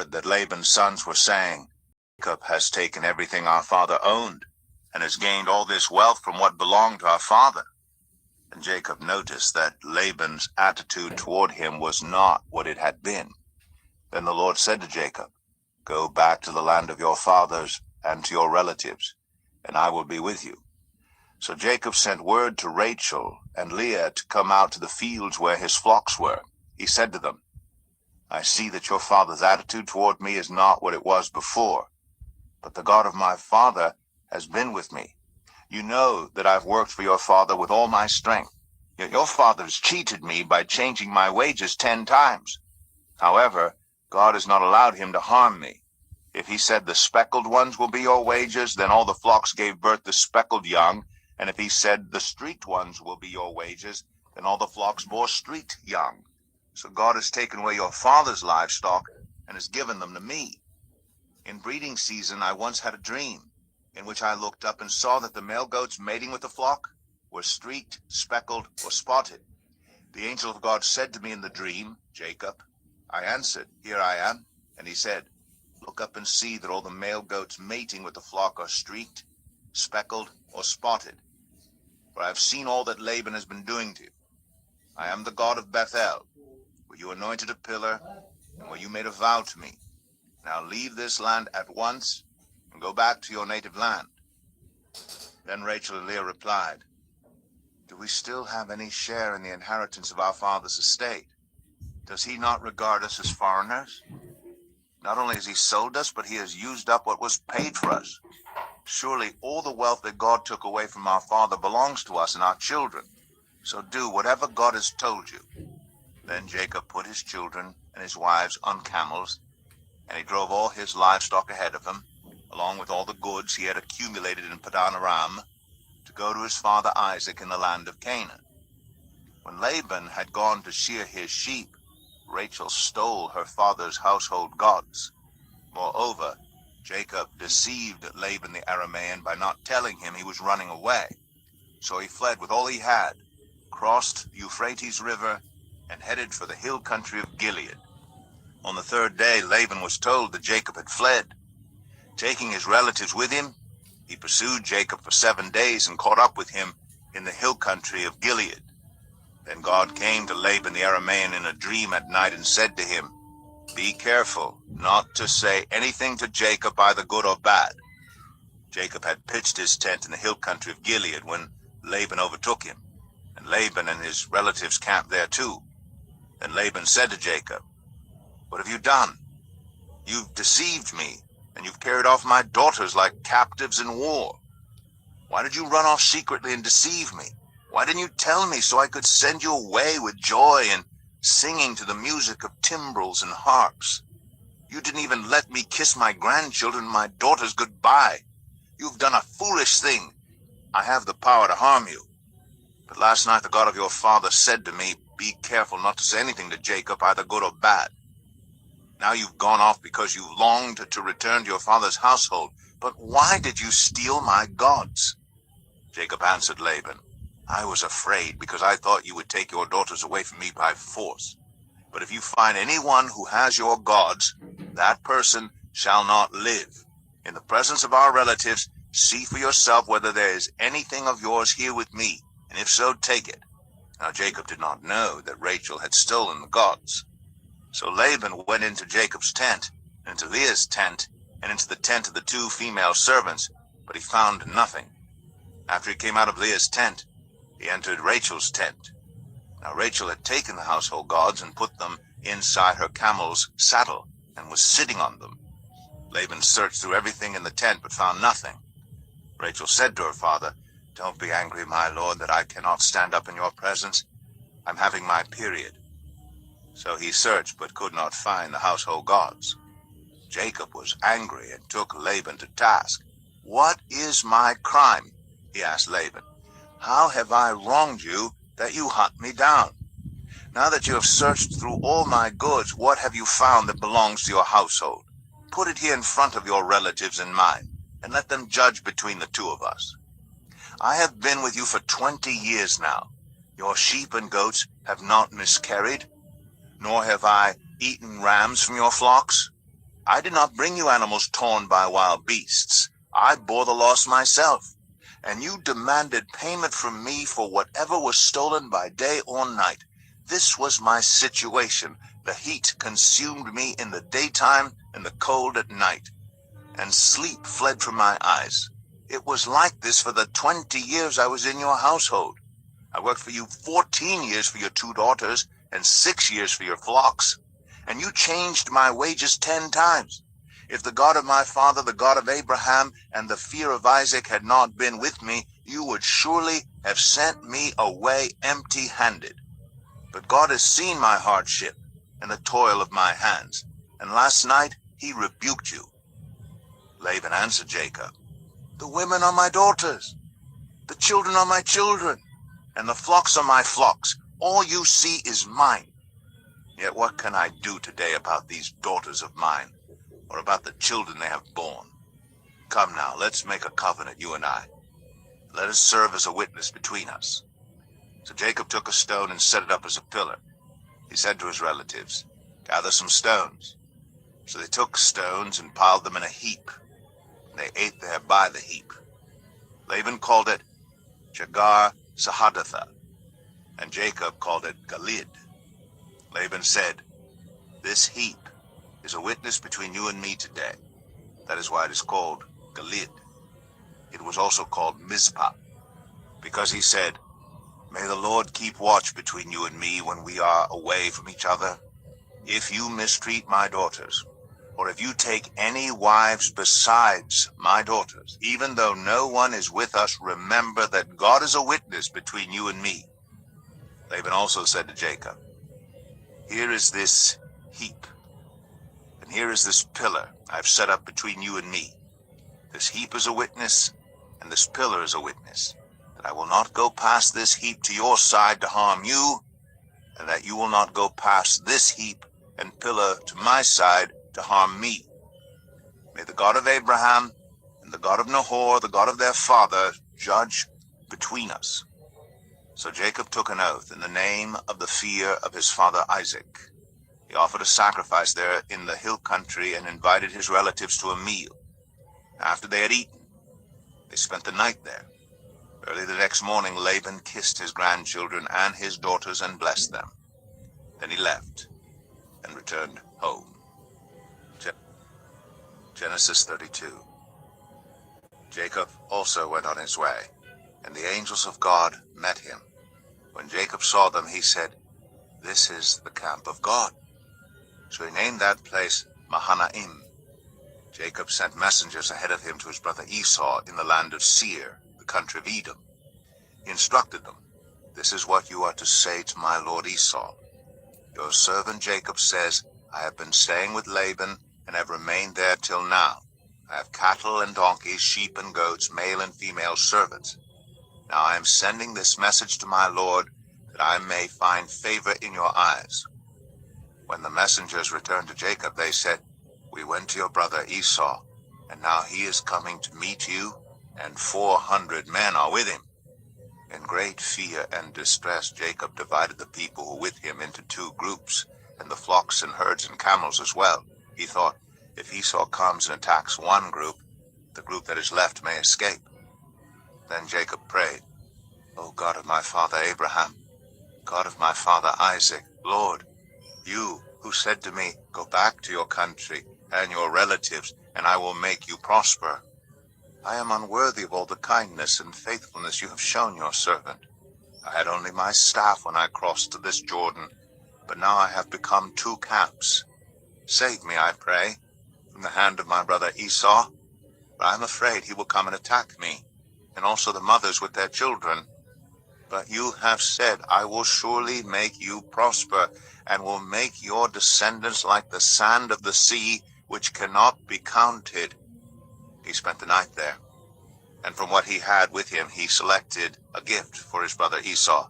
that Laban's sons were saying, "Jacob has taken everything our father owned, and has gained all this wealth from what belonged to our father." And Jacob noticed that Laban's attitude toward him was not what it had been. Then the Lord said to Jacob, "Go back to the land of your fathers and to your relatives, and I will be with you." So Jacob sent word to Rachel and Leah to come out to the fields where his flocks were. He said to them, "I see that your father's attitude toward me is not what it was before, but the God of my father has been with me. You know that I've worked for your father with all my strength. Yet your father's cheated me by changing my wages 10 times. However, God has not allowed him to harm me. If he said the speckled ones will be your wages, then all the flocks gave birth to speckled young. And if he said the streaked ones will be your wages, then all the flocks bore streaked young. So God has taken away your father's livestock and has given them to me. In breeding season I once had a dream, in which I looked up and saw that the male goats mating with the flock were streaked, speckled, or spotted. The angel of God said to me in the dream, 'Jacob.' I answered, 'Here I am.' And he said, 'Look up and see that all the male goats mating with the flock are streaked, speckled, or spotted. For I have seen all that Laban has been doing to you. I am the God of Bethel, where you anointed a pillar, and where you made a vow to me. Now leave this land at once, and go back to your native land.' Then Rachel and Leah replied, 'Do we still have any share in the inheritance of our father's estate? Does he not regard us as foreigners? Not only has he sold us, but he has used up what was paid for us. Surely all the wealth that God took away from our father belongs to us and our children. So do whatever God has told you.' Then Jacob put his children and his wives on camels, and he drove all his livestock ahead of him, along with all the goods he had accumulated in Padan Aram, to go to his father Isaac in the land of Canaan. When Laban had gone to shear his sheep, Rachel stole her father's household gods. Moreover, Jacob deceived Laban the Aramean by not telling him he was running away. So he fled with all he had, crossed the Euphrates River, and headed for the hill country of Gilead. On the 3rd day, Laban was told that Jacob had fled. Taking his relatives with him, he pursued Jacob for 7 days and caught up with him in the hill country of Gilead. Then God came to Laban the Aramean in a dream at night and said to him, 'Be careful not to say anything to Jacob, either good or bad.' Jacob had pitched his tent in the hill country of Gilead when Laban overtook him, and Laban and his relatives camped there too. Then Laban said to Jacob, 'What have you done? You've deceived me, and you've carried off my daughters like captives in war. Why did you run off secretly and deceive me? Why didn't you tell me so I could send you away with joy and singing to the music of timbrels and harps? You didn't even let me kiss my grandchildren and my daughters goodbye. You've done a foolish thing. I have the power to harm you. But last night the God of your father said to me, "Be careful not to say anything to Jacob, either good or bad." Now you've gone off because you longed to return to your father's household. But why did you steal my gods?' Jacob answered Laban, 'I was afraid, because I thought you would take your daughters away from me by force. But if you find anyone who has your gods, that person shall not live. In the presence of our relatives, see for yourself whether there is anything of yours here with me, and if so, take it.' Now Jacob did not know that Rachel had stolen the gods. So Laban went into Jacob's tent, and into Leah's tent, and into the tent of the 2 female servants, but he found nothing. After he came out of Leah's tent, he entered Rachel's tent. Now Rachel had taken the household gods and put them inside her camel's saddle, and was sitting on them. Laban searched through everything in the tent, but found nothing. Rachel said to her father, 'Don't be angry, my lord, that I cannot stand up in your presence. I'm having my period.' So he searched, but could not find the household gods. Jacob was angry and took Laban to task. 'What is my crime?' he asked Laban. 'How have I wronged you that you hunt me down? Now that you have searched through all my goods, what have you found that belongs to your household? Put it here in front of your relatives and mine, and let them judge between the 2 of us. I have been with you for 20 years now. Your sheep and goats have not miscarried, nor have I eaten rams from your flocks. I did not bring you animals torn by wild beasts. I bore the loss myself. And you demanded payment from me for whatever was stolen by day or night. This was my situation. The heat consumed me in the daytime and the cold at night, and sleep fled from my eyes. It was like this for the 20 years I was in your household. I worked for you 14 years for your 2 daughters and 6 years for your flocks, and you changed my wages 10 times. If the God of my father, the God of Abraham, and the fear of Isaac had not been with me, you would surely have sent me away empty-handed. But God has seen my hardship and the toil of my hands, and last night he rebuked you. Laban answered Jacob, the women are my daughters, the children are my children, and the flocks are my flocks. All you see is mine. Yet what can I do today about these daughters of mine, or about the children they have borne? Come now, let's make a covenant, you and I. Let us serve as a witness between us. So Jacob took a stone and set it up as a pillar. He said to his relatives, gather some stones. So they took stones and piled them in a heap. They ate there by the heap. Laban called it Jegar Sahadathah, and Jacob called it Gilead. Laban said, this heap is a witness between you and me today. That is why it is called Gilead. It was also called Mizpah, because he said, may the Lord keep watch between you and me when we are away from each other. If you mistreat my daughters, or if you take any wives besides my daughters, even though no one is with us, remember that God is a witness between you and me. Laban also said to Jacob, here is this heap, and here is this pillar I have set up between you and me. This heap is a witness, and this pillar is a witness, that I will not go past this heap to your side to harm you, and that you will not go past this heap and pillar to my side to harm me. May the God of Abraham and the God of Nahor, the God of their father, judge between us. So Jacob took an oath in the name of the fear of his father Isaac. He offered a sacrifice there in the hill country and invited his relatives to a meal. After they had eaten, they spent the night there. Early the next morning, Laban kissed his grandchildren and his daughters and blessed them. Then he left and returned home. Genesis 32. Jacob also went on his way, and the angels of God met him. When Jacob saw them, he said, this is the camp of God. So he named that place Mahanaim. Jacob sent messengers ahead of him to his brother Esau in the land of Seir, the country of Edom. He instructed them, this is what you are to say to my lord Esau. Your servant Jacob says, I have been staying with Laban and have remained there till now. I have cattle and donkeys, sheep and goats, male and female servants. Now I am sending this message to my lord, that I may find favor in your eyes. When the messengers returned to Jacob, they said, we went to your brother Esau, and now he is coming to meet you, and 400 men are with him. In great fear and distress, Jacob divided the people who were with him into 2 groups, and the flocks and herds and camels as well. He thought, if Esau comes and attacks one group, the group that is left may escape. Then Jacob prayed, O God of my father Abraham, God of my father Isaac, Lord, you who said to me, go back to your country and your relatives, and I will make you prosper. I am unworthy of all the kindness and faithfulness you have shown your servant. I had only my staff when I crossed to this Jordan, but now I have become 2 camps. Save me, I pray, from the hand of my brother Esau, for I am afraid he will come and attack me, and also the mothers with their children. But you have said, I will surely make you prosper, and will make your descendants like the sand of the sea, which cannot be counted. He spent the night there, and from what he had with him he selected a gift for his brother Esau,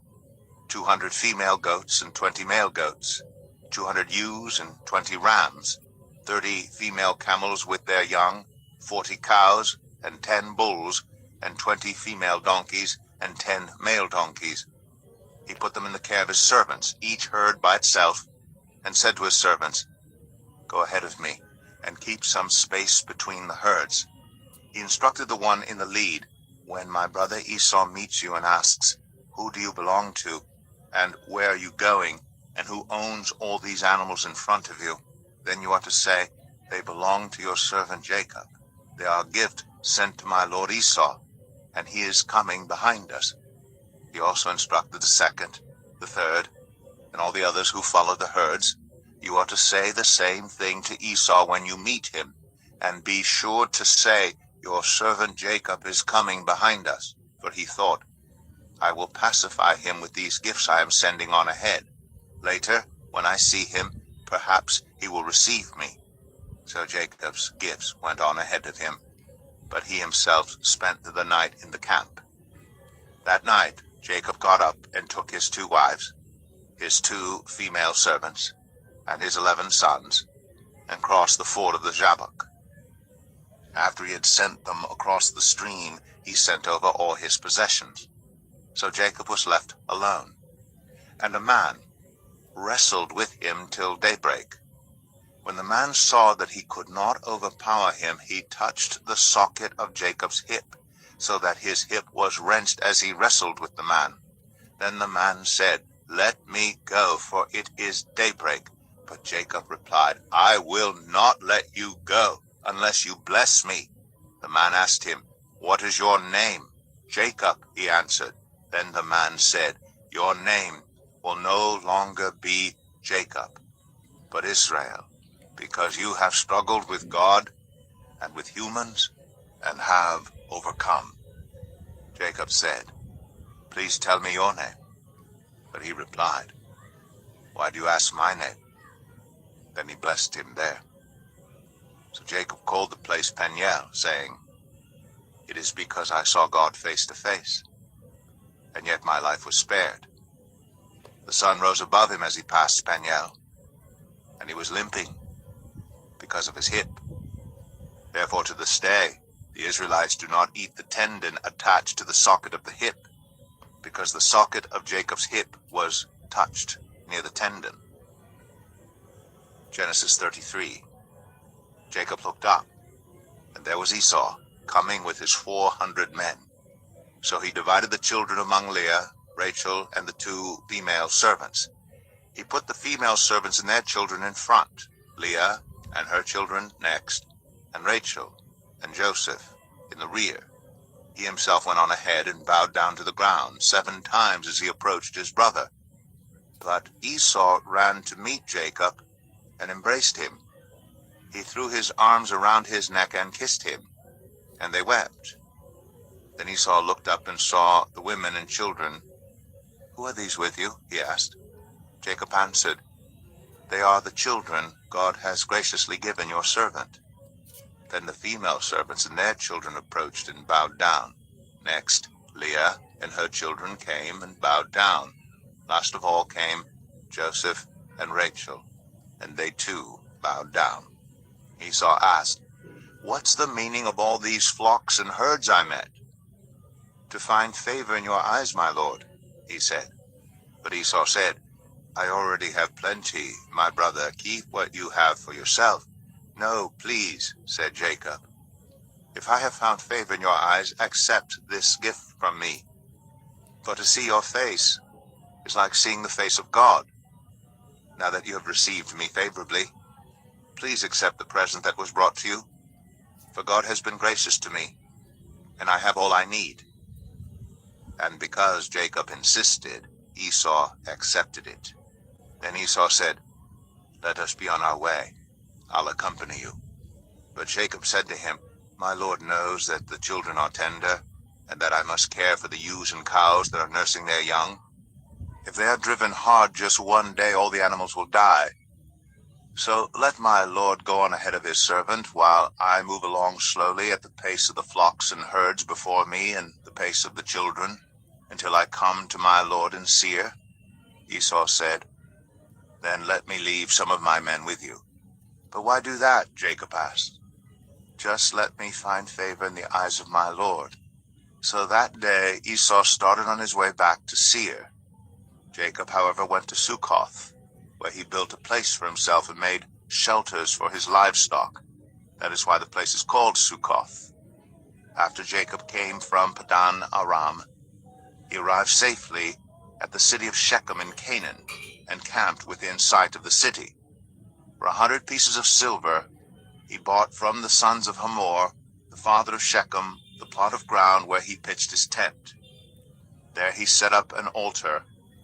200 female goats and 20 male goats, 200 ewes and 20 rams, 30 female camels with their young, 40 cows and 10 bulls, and 20 female donkeys and 10 male donkeys. He put them in the care of his servants, each herd by itself, and said to his servants, Go ahead of me, and keep some space between the herds. He instructed the one in the lead, "When my brother Esau meets you and asks, 'Who do you belong to, and where are you going, and who owns all these animals in front of you?' then you are to say, 'They belong to your servant Jacob. They are a gift sent to my lord Esau, and he is coming behind us.'" He also instructed the second, the third, and all the others who followed the herds, "You are to say the same thing to Esau when you meet him, and be sure to say, 'Your servant Jacob is coming behind us.' For he thought, 'I will pacify him with these gifts I am sending on ahead. Later, when I see him, perhaps he will receive me.' So Jacob's gifts went on ahead of him, but he himself spent the night in the camp. That night Jacob got up and took his 2 wives, his 2 female servants, and his 11 sons, and crossed the ford of the Jabbok. After he had sent them across the stream, he sent over all his possessions. So Jacob was left alone, and a man wrestled with him till daybreak. When the man saw that he could not overpower him, he touched the socket of Jacob's hip, so that his hip was wrenched as he wrestled with the man. Then the man said, "Let me go, for it is daybreak." But Jacob replied, "I will not let you go, unless you bless me." The man asked him, "What is your name?" "Jacob," he answered. Then the man said, "Your name will no longer be Jacob, but Israel, because you have struggled with God and with humans and have overcome." Jacob said, "Please tell me your name." But he replied, "Why do you ask my name?" Then he blessed him there. So Jacob called the place Peniel, saying, "It is because I saw God face to face, and yet my life was spared." The sun rose above him as he passed Peniel, and he was limping because of his hip. Therefore to this day the Israelites do not eat the tendon attached to the socket of the hip, because the socket of Jacob's hip was touched near the tendon. Genesis 33. Jacob looked up, and there was Esau coming with his 400 men. So he divided the children among Leah, Rachel, and the 2 female servants. He put the female servants and their children in front, Leah and her children next, and Rachel and Joseph in the rear. He himself went on ahead and bowed down to the ground 7 times as he approached his brother. But Esau ran to meet Jacob and embraced him. He threw his arms around his neck and kissed him, and they wept. Then Esau looked up and saw the women and children. "Who are these with you?" he asked. Jacob answered, "They are the children God has graciously given your servant." Then the female servants and their children approached and bowed down. Next, Leah and her children came and bowed down. Last of all came Joseph and Rachel, and they too bowed down. Esau asked, "What's the meaning of all these flocks and herds I met?" "To find favor in your eyes, my lord," he said. But Esau said, "I already have plenty, my brother. Keep what you have for yourself." "No, please," said Jacob. "If I have found favor in your eyes, accept this gift from me. For to see your face is like seeing the face of God. Now that you have received me favorably, please accept the present that was brought to you. For God has been gracious to me, and I have all I need." And because Jacob insisted, Esau accepted it. Then Esau said, "Let us be on our way. I'll accompany you." But Jacob said to him, "My lord knows that the children are tender, and that I must care for the ewes and cows that are nursing their young. If they are driven hard just one day, all the animals will die. So let my lord go on ahead of his servant, while I move along slowly at the pace of the flocks and herds before me and the pace of the children, until I come to my lord in Seir." Esau said, "Then let me leave some of my men with you." "But why do that?" Jacob asked. "Just let me find favor in the eyes of my lord." So that day Esau started on his way back to Seir. Jacob, however, went to Succoth, where he built a place for himself and made shelters for his livestock. That is why the place is called Succoth. After Jacob came from Padan Aram, he arrived safely at the city of Shechem in Canaan, and camped within sight of the city. For 100 pieces of silver he bought from the sons of Hamor, the father of Shechem, the plot of ground where he pitched his tent. There he set up an altar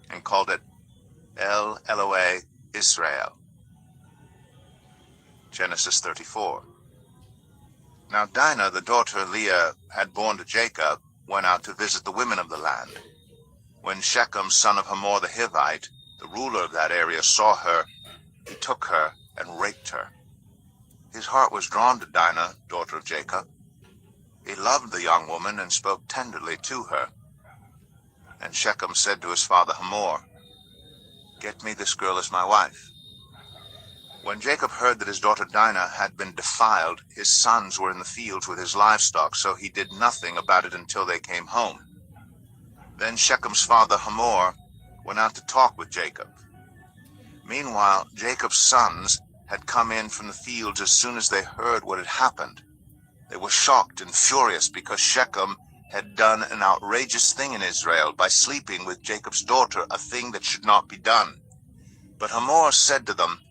and called it El Elohe Israel. Genesis 34. Now Dinah, the daughter Leah had borne to Jacob, went out to visit the women of the land. When Shechem, son of Hamor the Hivite, the ruler of that area, saw her, he took her and raped her. His heart was drawn to Dinah, daughter of Jacob. He loved the young woman and spoke tenderly to her. And Shechem said to his father Hamor, "Get me this girl as my wife." When Jacob heard that his daughter Dinah had been defiled, his sons were in the fields with his livestock, so he did nothing about it until they came home. Then Shechem's father Hamor went out to talk with Jacob. Meanwhile, Jacob's sons had come in from the fields as soon as they heard what had happened. They were shocked and furious because Shechem had done an outrageous thing in Israel by sleeping with Jacob's daughter, a thing that should not be done. But Hamor said to them,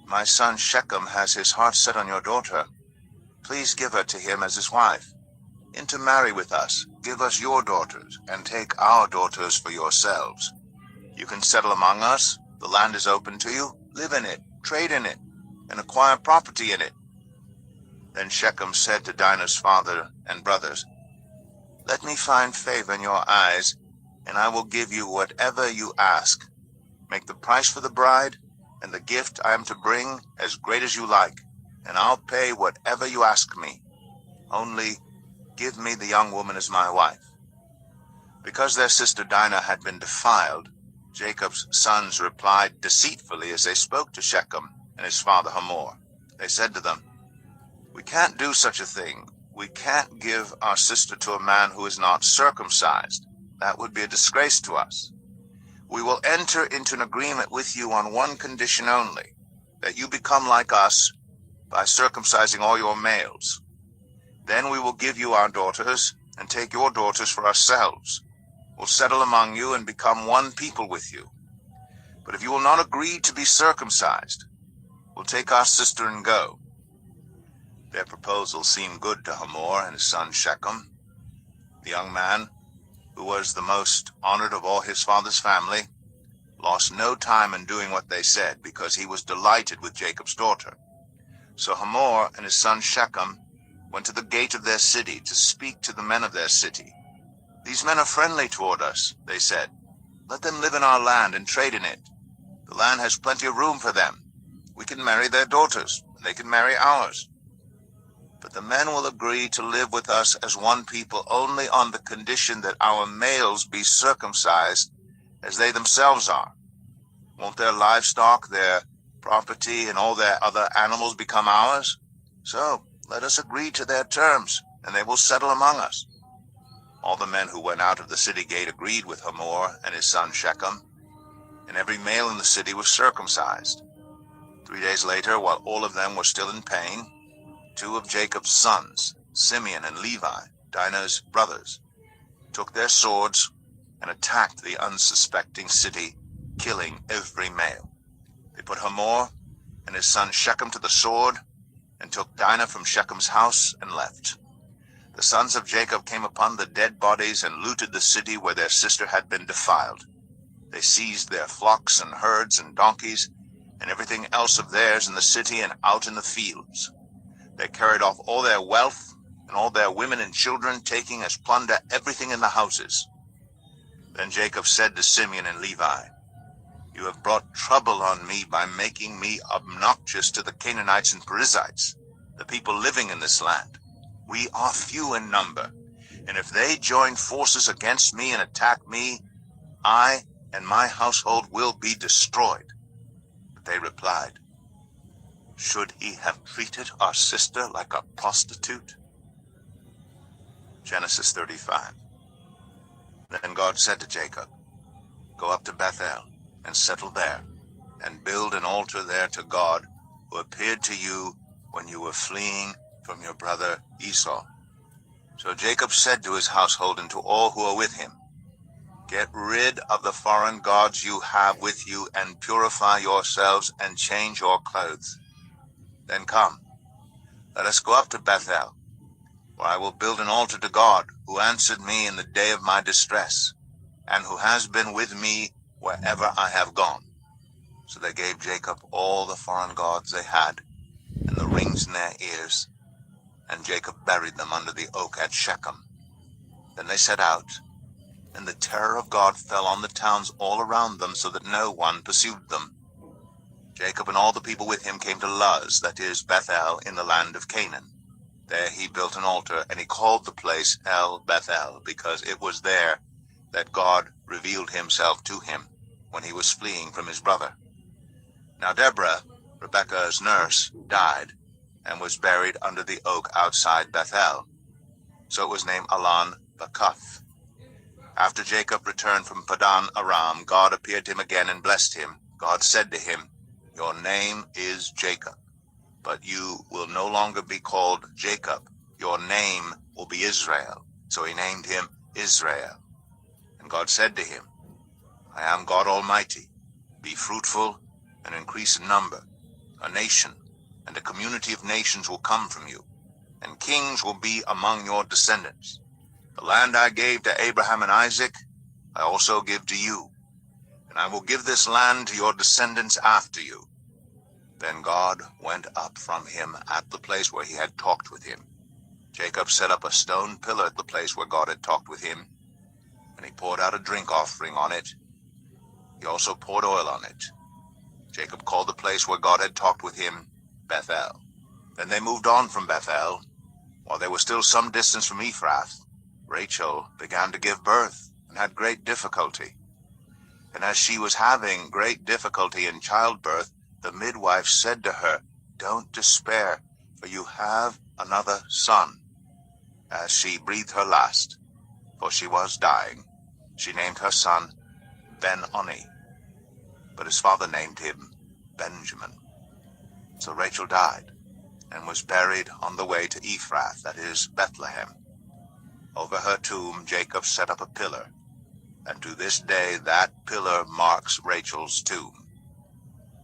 "My son Shechem has his heart set on your daughter. Please give her to him as his wife. Intermarry with us, give us your daughters, and take our daughters for yourselves. You can settle among us, the land is open to you, live in it, trade in it, and acquire property in it." Then Shechem said to Dinah's father and brothers, "Let me find favor in your eyes, and I will give you whatever you ask. Make the price for the bride and the gift I am to bring as great as you like, and I'll pay whatever you ask me. Only give me the young woman as my wife." Because their sister Dinah had been defiled, Jacob's sons replied deceitfully as they spoke to Shechem and his father Hamor. They said to them, "We can't do such a thing. We can't give our sister to a man who is not circumcised. That would be a disgrace to us. We will enter into an agreement with you on one condition only, that you become like us by circumcising all your males. Then we will give you our daughters and take your daughters for ourselves. We'll settle among you and become one people with you. But if you will not agree to be circumcised, we'll take our sister and go." Their proposal seemed good to Hamor and his son Shechem. The young man, who was the most honored of all his father's family, lost no time in doing what they said, because he was delighted with Jacob's daughter. So Hamor and his son Shechem went to the gate of their city to speak to the men of their city. "These men are friendly toward us," they said. "Let them live in our land and trade in it. The land has plenty of room for them. We can marry their daughters, and they can marry ours. But the men will agree to live with us as one people only on the condition that our males be circumcised as they themselves are. Won't their livestock, their property, and all their other animals become ours? So let us agree to their terms, and they will settle among us." All the men who went out of the city gate agreed with Hamor and his son Shechem, and every male in the city was circumcised. 3 days later, while all of them were still in pain, 2 of Jacob's sons, Simeon and Levi, Dinah's brothers, took their swords and attacked the unsuspecting city, killing every male. They put Hamor and his son Shechem to the sword, and took Dinah from Shechem's house and left. The sons of Jacob came upon the dead bodies and looted the city where their sister had been defiled. They seized their flocks and herds and donkeys, and everything else of theirs in the city and out in the fields. They carried off all their wealth and all their women and children, taking as plunder everything in the houses. Then Jacob said to Simeon and Levi, "You have brought trouble on me by making me obnoxious to the Canaanites and Perizzites, the people living in this land. We are few in number, and if they join forces against me and attack me, I and my household will be destroyed." But they replied, "Should he have treated our sister like a prostitute?" Genesis 35. Then God said to Jacob, "Go up to Bethel and settle there, and build an altar there to God, who appeared to you when you were fleeing from your brother Esau. So Jacob said to his household and to all who are with him, Get rid of the foreign gods you have with you, and purify yourselves, and change your clothes. Then come, let us go up to Bethel, where I will build an altar to God, who answered me in the day of my distress, and who has been with me wherever I have gone. So they gave Jacob all the foreign gods they had, and the rings in their ears, and Jacob buried them under the oak at Shechem. Then they set out, and the terror of God fell on the towns all around them, so that no one pursued them. Jacob and all the people with him came to Luz, that is, Bethel, in the land of Canaan. There he built an altar, and he called the place El Bethel, because it was there that God revealed himself to him when he was fleeing from his brother. Now Deborah, Rebekah's nurse, died, and was buried under the oak outside Bethel. So it was named Allon Bacuth. After Jacob returned from Padan Aram, God appeared to him again and blessed him. God said to him, Your name is Jacob, but you will no longer be called Jacob. Your name will be Israel. So he named him Israel. And God said to him, I am God Almighty. Be fruitful and increase in number. A nation and a community of nations will come from you, and kings will be among your descendants. The land I gave to Abraham and Isaac, I also give to you, and I will give this land to your descendants after you. Then God went up from him at the place where he had talked with him. Jacob set up a stone pillar at the place where God had talked with him, and he poured out a drink offering on it. He also poured oil on it. Jacob called the place where God had talked with him Bethel. Then they moved on from Bethel. While they were still some distance from Ephrath, Rachel began to give birth and had great difficulty. And as she was having great difficulty in childbirth, the midwife said to her, Don't despair, for you have another son. As she breathed her last, for she was dying, she named her son Ben-Oni, but his father named him Benjamin. So Rachel died, and was buried on the way to Ephrath, that is, Bethlehem. Over her tomb Jacob set up a pillar, and to this day that pillar marks Rachel's tomb.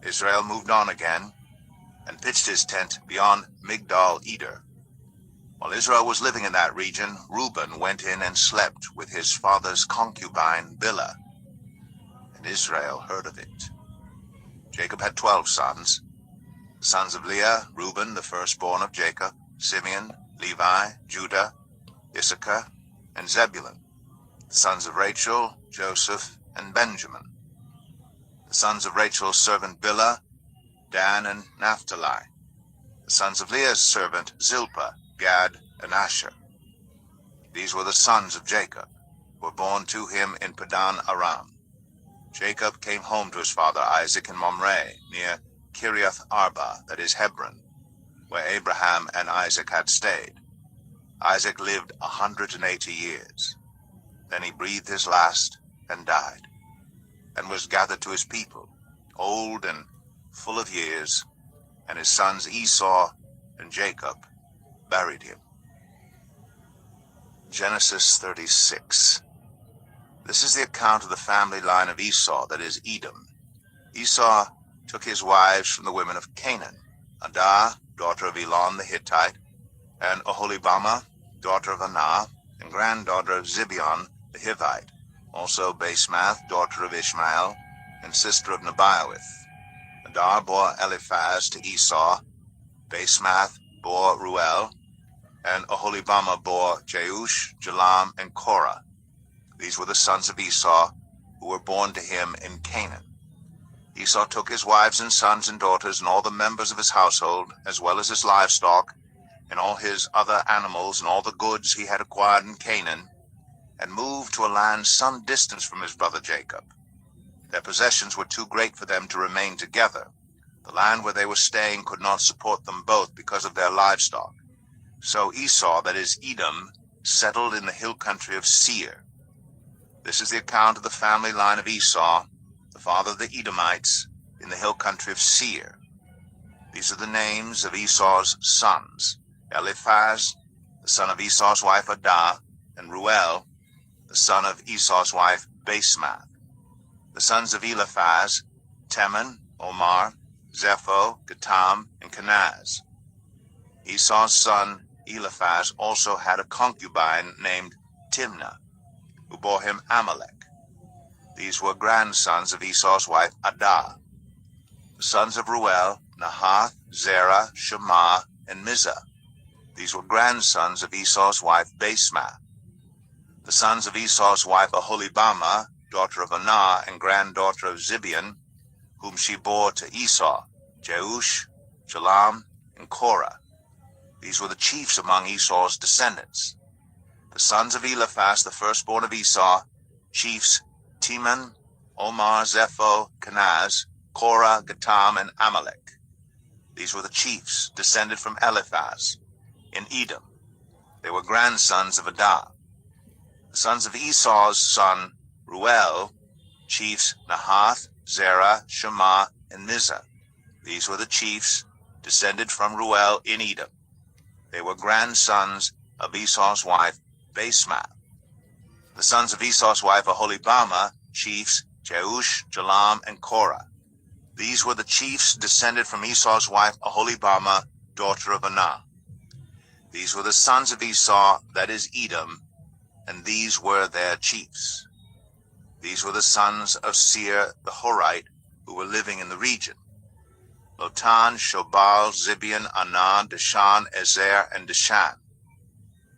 Israel moved on again, and pitched his tent beyond Migdal-Eder. While Israel was living in that region, Reuben went in and slept with his father's concubine Bilhah, and Israel heard of it. Jacob had 12 sons. The sons of Leah, Reuben, the firstborn of Jacob, Simeon, Levi, Judah, Issachar, and Zebulun. The sons of Rachel, Joseph, and Benjamin. The sons of Rachel's servant Bilhah, Dan and Naphtali. The sons of Leah's servant Zilpah, Gad, and Asher. These were the sons of Jacob, who were born to him in Padan Aram. Jacob came home to his father Isaac in Mamre, near Kiriath Arba, that is Hebron, where Abraham and Isaac had stayed. Isaac lived 180 years. Then he breathed his last and died, and was gathered to his people, old and full of years, and his sons Esau and Jacob buried him. Genesis 36. This is the account of the family line of Esau, that is Edom. Esau took his wives from the women of Canaan, Adah, daughter of Elon the Hittite, and Oholibamah, daughter of Anah, and granddaughter of Zibeon the Hivite, also Basemath, daughter of Ishmael, and sister of Nebaioth. Adah bore Eliphaz to Esau, Basemath bore Ruel, and Oholibamah bore Jeush, Jalam, and Korah. These were the sons of Esau, who were born to him in Canaan. Esau took his wives and sons and daughters and all the members of his household, as well as his livestock, and all his other animals and all the goods he had acquired in Canaan, and moved to a land some distance from his brother Jacob. Their possessions were too great for them to remain together. The land where they were staying could not support them both because of their livestock. So Esau, that is Edom, settled in the hill country of Seir. This is the account of the family line of Esau, the father of the Edomites, in the hill country of Seir. These are the names of Esau's sons: Eliphaz, the son of Esau's wife Adah, and Ruel, the son of Esau's wife Basemath. The sons of Eliphaz: Teman, Omar, Zepho, Gatam, and Kenaz. Esau's son Eliphaz also had a concubine named Timnah, who bore him Amalek. These were grandsons of Esau's wife Adah. The sons of Ruel: Nahath, Zerah, Shema, and Mizah. These were grandsons of Esau's wife Basemath. The sons of Esau's wife Aholibamah, daughter of Anah and granddaughter of Zibeon, whom she bore to Esau: Jeush, Jalam, and Korah. These were the chiefs among Esau's descendants. The sons of Eliphaz, the firstborn of Esau: chiefs Teman, Omar, Zepho, Kenaz, Korah, Gatam, and Amalek. These were the chiefs descended from Eliphaz in Edom. They were grandsons of Adah. The sons of Esau's son Ruel: chiefs Nahath, Zerah, Shema, and Mizah. These were the chiefs descended from Ruel in Edom. They were grandsons of Esau's wife Basemath. The sons of Esau's wife Aholibamah: chiefs Jeush, Jalam, and Korah. These were the chiefs descended from Esau's wife Aholibamah, daughter of Anah. These were the sons of Esau, that is Edom, and these were their chiefs. These were the sons of Seir the Horite, who were living in the region: Lotan, Shobal, Zibeon, Anah, Dishan, Ezer, and Dishan.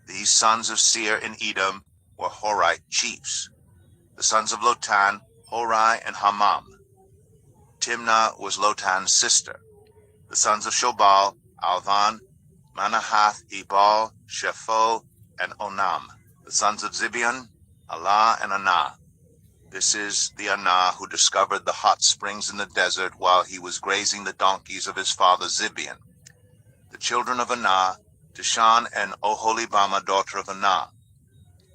These sons of Seir in Edom were Horite chiefs. The sons of Lotan: Hori and Hamam. Timnah was Lotan's sister. The sons of Shobal: Alvan, Manahath, Ebal, Shepho, and Onam. The sons of Zibeon: Allah and Anah. This is the Anah who discovered the hot springs in the desert while he was grazing the donkeys of his father Zibeon. The children of Anah: Dishan and Oholibamah, daughter of Anah.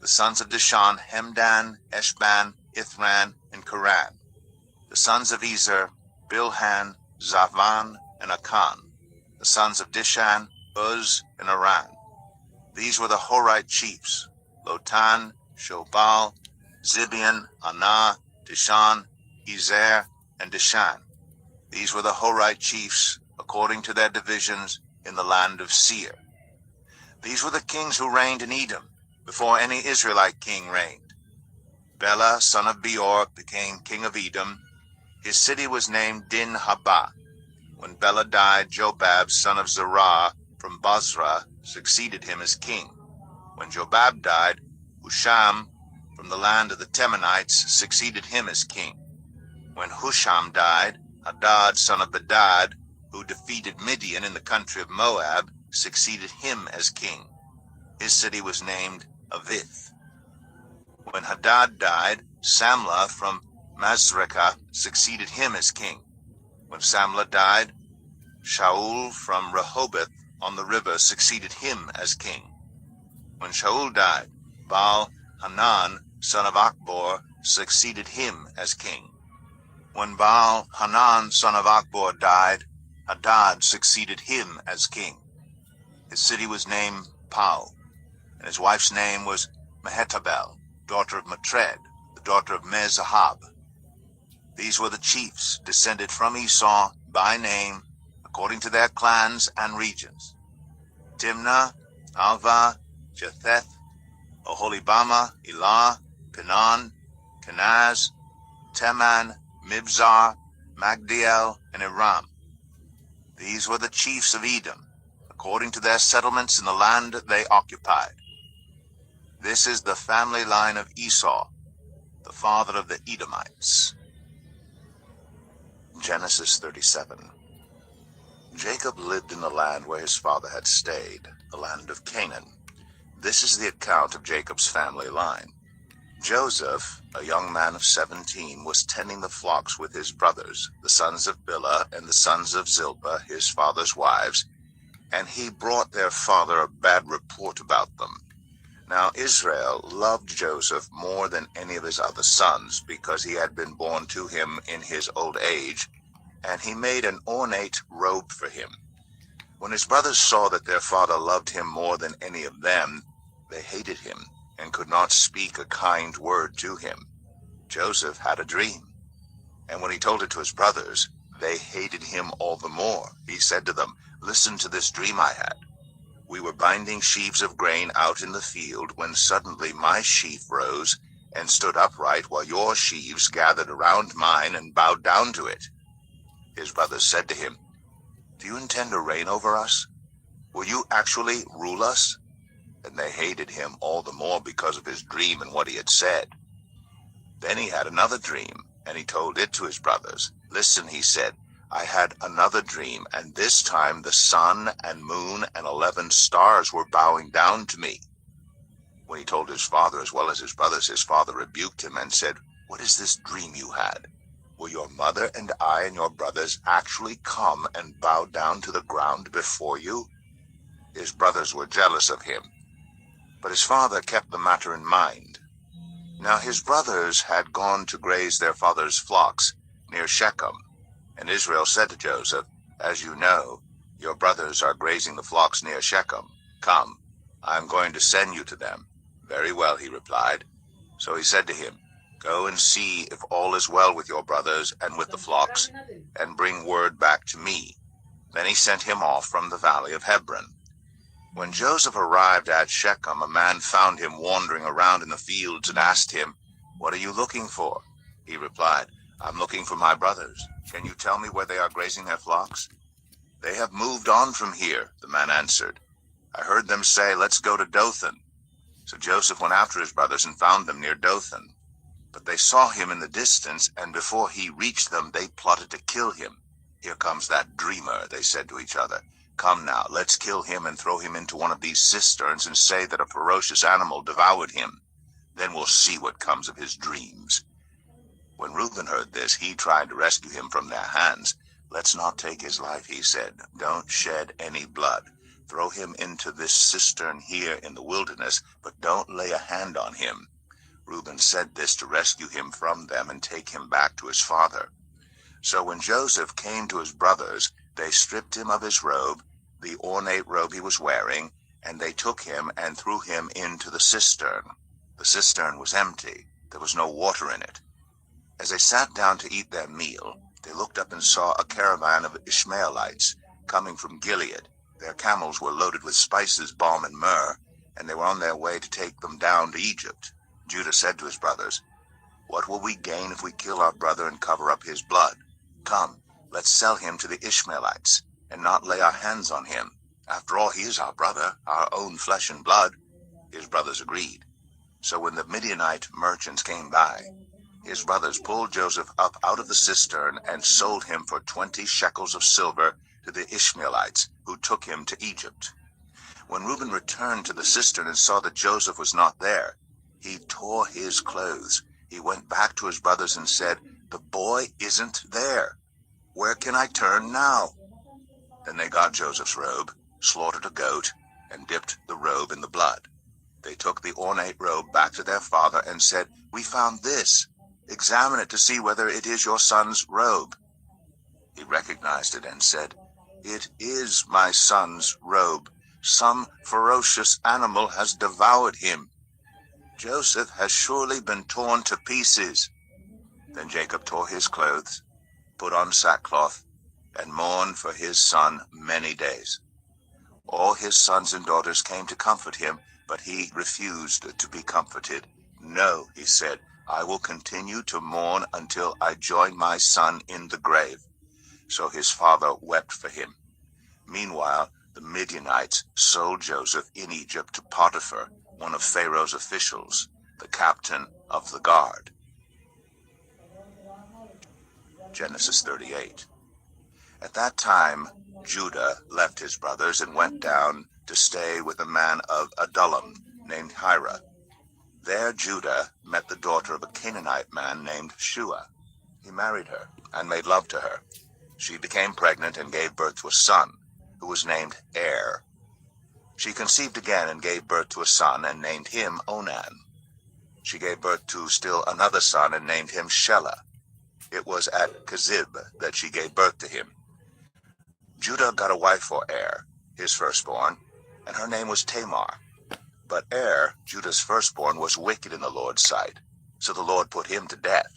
The sons of Dishan: Hemdan, Eshban, Ithran, and Karan. The sons of Ezer: Bilhan, Zavan, and Akan. The sons of Dishan: Uz and Aran. These were the Horite chiefs: Lotan, Shobal, Zibeon, Anah, Dishan, Ezer, and Dishan. These were the Horite chiefs, according to their divisions, in the land of Seir. These were the kings who reigned in Edom, before any Israelite king reigned. Bela, son of Beor, became king of Edom. His city was named Din-Habah. When Bela died, Jobab, son of Zerah, from Basra, succeeded him as king. When Jobab died, Husham, from the land of the Temanites, succeeded him as king. When Husham died, Hadad, son of Bedad, who defeated Midian in the country of Moab, succeeded him as king. His city was named Avith. When Hadad died, Samlah from Masrekah succeeded him as king. When Samlah died, Shaul from Rehoboth on the river succeeded him as king. When Shaul died, Baal-Hanan, son of Achbor, succeeded him as king. When Baal-Hanan, son of Achbor, died, Hadad succeeded him as king. His city was named Pau, and his wife's name was Mehetabel, daughter of Matred, the daughter of Mezahab. These were the chiefs descended from Esau by name, according to their clans and regions: Timnah, Alva, Jetheth, Oholibamah, Elah, Pinon, Kenaz, Teman, Mibzar, Magdiel, and Iram. These were the chiefs of Edom, according to their settlements in the land they occupied. This is the family line of Esau, the father of the Edomites. Genesis 37. Jacob lived in the land where his father had stayed, the land of Canaan. This is the account of Jacob's family line. Joseph, a young man of 17, was tending the flocks with his brothers, the sons of Bilhah and the sons of Zilpah, his father's wives, and he brought their father a bad report about them. Now Israel loved Joseph more than any of his other sons, because he had been born to him in his old age, and he made an ornate robe for him. When his brothers saw that their father loved him more than any of them, they hated him and could not speak a kind word to him. Joseph had a dream, and when he told it to his brothers, they hated him all the more. He said to them, "Listen to this dream I had. We were binding sheaves of grain out in the field when suddenly my sheaf rose and stood upright while your sheaves gathered around mine and bowed down to it." His brothers said to him, "Do you intend to reign over us? Will you actually rule us?" And they hated him all the more because of his dream and what he had said. Then he had another dream, and he told it to his brothers. "Listen," he said, "I had another dream, and this time the sun and moon and 11 stars were bowing down to me." When he told his father as well as his brothers, his father rebuked him and said, "What is this dream you had? Will your mother and I and your brothers actually come and bow down to the ground before you?" His brothers were jealous of him, but his father kept the matter in mind. Now his brothers had gone to graze their father's flocks near Shechem, and Israel said to Joseph, "As you know, your brothers are grazing the flocks near Shechem. Come, I am going to send you to them." "Very well," he replied. So he said to him, "Go and see if all is well with your brothers and with the flocks, and bring word back to me." Then he sent him off from the valley of Hebron. When Joseph arrived at Shechem, a man found him wandering around in the fields and asked him, "What are you looking for?" He replied, "I'm looking for my brothers. Can you tell me where they are grazing their flocks?" "They have moved on from here," the man answered. "I heard them say, 'Let's go to Dothan.'" So Joseph went after his brothers and found them near Dothan. But they saw him in the distance, and before he reached them, they plotted to kill him. "Here comes that dreamer," they said to each other. "Come now, let's kill him and throw him into one of these cisterns and say that a ferocious animal devoured him. Then we'll see what comes of his dreams." When Reuben heard this, he tried to rescue him from their hands. "Let's not take his life," he said. "Don't shed any blood. Throw him into this cistern here in the wilderness, but don't lay a hand on him." Reuben said this to rescue him from them and take him back to his father. So when Joseph came to his brothers, they stripped him of his robe, the ornate robe he was wearing, and they took him and threw him into the cistern. The cistern was empty. There was no water in it. As they sat down to eat their meal, they looked up and saw a caravan of Ishmaelites coming from Gilead. Their camels were loaded with spices, balm, and myrrh, and they were on their way to take them down to Egypt. Judah said to his brothers, "What will we gain if we kill our brother and cover up his blood? Come, let's sell him to the Ishmaelites, and not lay our hands on him. After all, he is our brother, our own flesh and blood." His brothers agreed. So when the Midianite merchants came by, his brothers pulled Joseph up out of the cistern and sold him for 20 shekels of silver to the Ishmaelites, who took him to Egypt. When Reuben returned to the cistern and saw that Joseph was not there, he tore his clothes. He went back to his brothers and said, "The boy isn't there. Where can I turn now?" Then they got Joseph's robe, slaughtered a goat, and dipped the robe in the blood. They took the ornate robe back to their father and said, "We found this. Examine it to see whether it is your son's robe." He recognized it and said, "It is my son's robe. Some ferocious animal has devoured him. Joseph has surely been torn to pieces." Then Jacob tore his clothes, put on sackcloth, and mourned for his son many days. All his sons and daughters came to comfort him, but he refused to be comforted. "No," he said, "I will continue to mourn until I join my son in the grave." So his father wept for him. Meanwhile, the Midianites sold Joseph in Egypt to Potiphar, one of Pharaoh's officials, the captain of the guard. Genesis 38. At that time, Judah left his brothers and went down to stay with a man of Adullam named Hira. There Judah met the daughter of a Canaanite man named Shua. He married her and made love to her. She became pregnant and gave birth to a son, who was named Er. She conceived again and gave birth to a son and named him Onan. She gave birth to still another son and named him Shelah. It was at Kezib that she gave birth to him. Judah got a wife for Er, his firstborn, and her name was Tamar. But Er, Judah's firstborn, was wicked in the Lord's sight, so the Lord put him to death.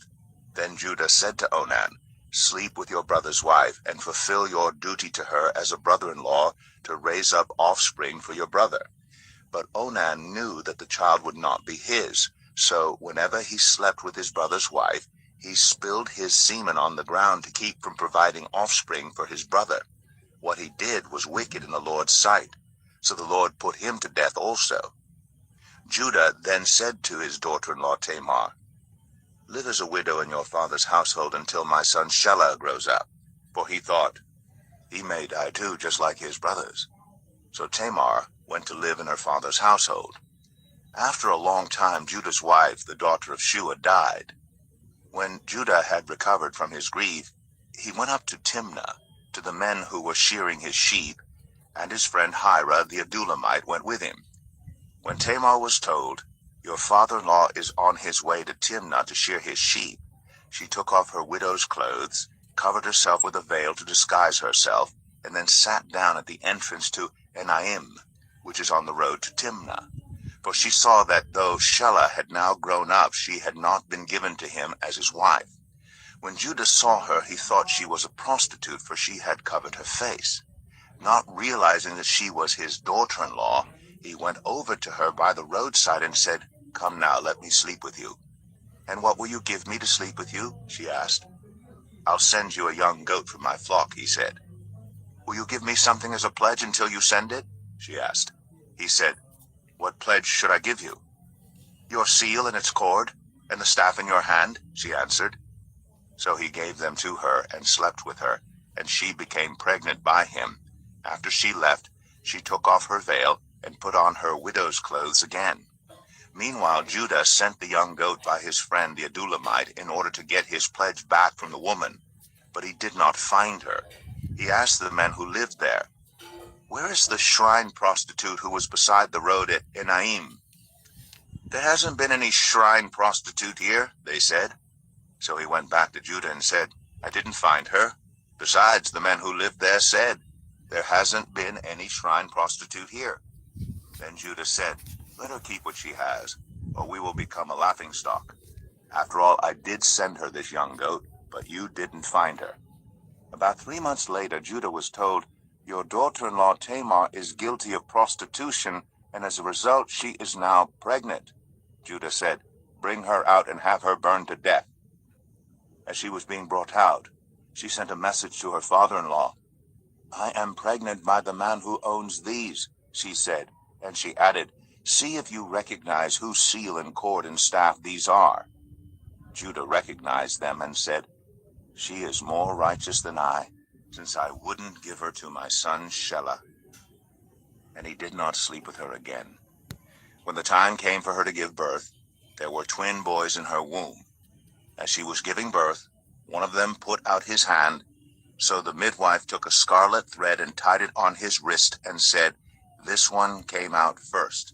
Then Judah said to Onan, "Sleep with your brother's wife, and fulfill your duty to her as a brother-in-law to raise up offspring for your brother." But Onan knew that the child would not be his, so whenever he slept with his brother's wife, he spilled his semen on the ground to keep from providing offspring for his brother. What he did was wicked in the Lord's sight, so the Lord put him to death also. Judah then said to his daughter-in-law Tamar, "Live as a widow in your father's household until my son Shelah grows up." For he thought, "He may die too, just like his brothers." So Tamar went to live in her father's household. After a long time, Judah's wife, the daughter of Shua, died. When Judah had recovered from his grief, he went up to Timnah, to the men who were shearing his sheep, and his friend Hira the Adullamite went with him. When Tamar was told, "Your father-in-law is on his way to Timnah to shear his sheep," she took off her widow's clothes, covered herself with a veil to disguise herself, and then sat down at the entrance to Enaim, which is on the road to Timnah. For she saw that though Shelah had now grown up, she had not been given to him as his wife. When Judah saw her, he thought she was a prostitute, for she had covered her face. Not realizing that she was his daughter-in-law, he went over to her by the roadside and said, "Come now, let me sleep with you." "And what will you give me to sleep with you?" she asked. "I'll send you a young goat from my flock," he said. "Will you give me something as a pledge until you send it?" she asked. He said, "What pledge should I give you?" "Your seal and its cord, and the staff in your hand," she answered. So he gave them to her and slept with her, and she became pregnant by him. After she left, she took off her veil and put on her widow's clothes again. Meanwhile, Judah sent the young goat by his friend the Adullamite in order to get his pledge back from the woman, but he did not find her. He asked the men who lived there, "Where is the shrine prostitute who was beside the road at Enaim?" "There hasn't been any shrine prostitute here," they said. So he went back to Judah and said, "I didn't find her. Besides, the men who lived there said, 'There hasn't been any shrine prostitute here.'" Then Judah said, "Let her keep what she has, or we will become a laughingstock. After all, I did send her this young goat, but you didn't find her." About 3 months later, Judah was told, "Your daughter-in-law Tamar is guilty of prostitution, and as a result she is now pregnant." Judah said, "Bring her out and have her burned to death." As she was being brought out, she sent a message to her father-in-law. "I am pregnant by the man who owns these," she said, and she added, "See if you recognize whose seal and cord and staff these are." Judah recognized them and said, "She is more righteous than I, since I wouldn't give her to my son Shelah." And he did not sleep with her again. When the time came for her to give birth, there were twin boys in her womb. As she was giving birth, one of them put out his hand, so the midwife took a scarlet thread and tied it on his wrist and said, "This one came out first."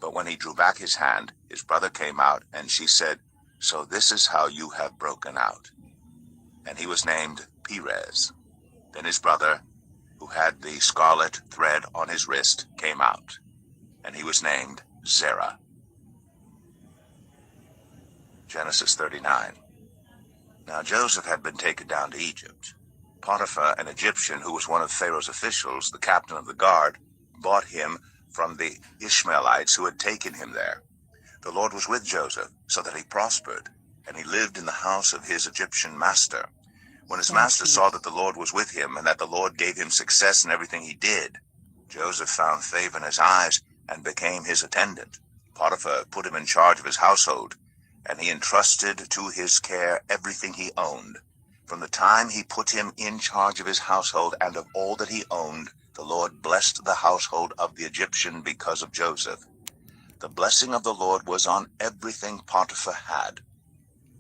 But when he drew back his hand, his brother came out, and she said, "So this is how you have broken out." And he was named Perez. Then his brother, who had the scarlet thread on his wrist, came out, and he was named Zerah. Genesis 39. Now Joseph had been taken down to Egypt. Potiphar, an Egyptian who was one of Pharaoh's officials, the captain of the guard, bought him from the Ishmaelites who had taken him there. The Lord was with Joseph, so that he prospered, and he lived in the house of his Egyptian master. When his master saw that the Lord was with him, and that the Lord gave him success in everything he did, Joseph found favor in his eyes and became his attendant. Potiphar put him in charge of his household, and he entrusted to his care everything he owned. From the time he put him in charge of his household and of all that he owned, the Lord blessed the household of the Egyptian because of Joseph. The blessing of the Lord was on everything Potiphar had,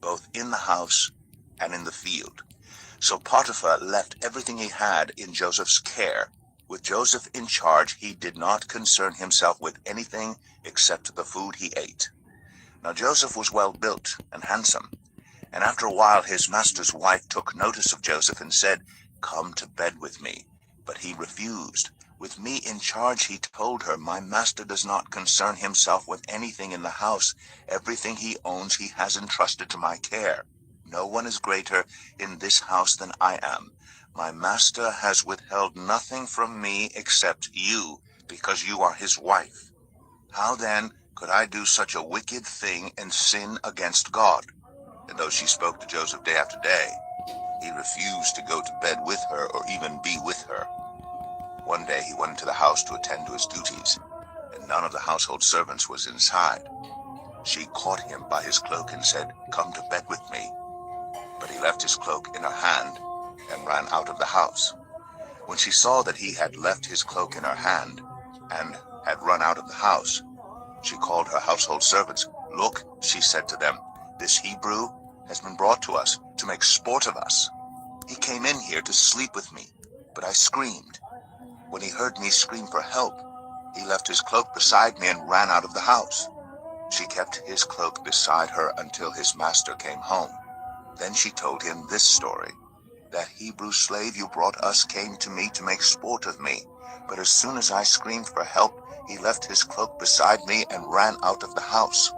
both in the house and in the field. So Potiphar left everything he had in Joseph's care. With Joseph in charge, he did not concern himself with anything except the food he ate. Now Joseph was well built and handsome, And after a while his master's wife took notice of Joseph and said, "Come to bed with me." But he refused. With me in charge, he told her, "My master does not concern himself with anything in the house. Everything he owns he has entrusted to my care. No one is greater in this house than I am. My master has withheld nothing from me except you, because you are his wife. How then could I do such a wicked thing and sin against God?" And though she spoke to Joseph day after day, he refused to go to bed with her or even be with her. One day he went into the house to attend to his duties, and none of the household servants was inside. She caught him by his cloak and said, "Come to bed with me." But he left his cloak in her hand and ran out of the house. When she saw that he had left his cloak in her hand and had run out of the house, she called her household servants. "Look," she said to them, "this Hebrew has been brought to us to make sport of us. He came in here to sleep with me, but I screamed. When he heard me scream for help, he left his cloak beside me and ran out of the house." She kept his cloak beside her until his master came home. Then she told him this story: "That Hebrew slave you brought us came to me to make sport of me, but as soon as I screamed for help, he left his cloak beside me and ran out of the house."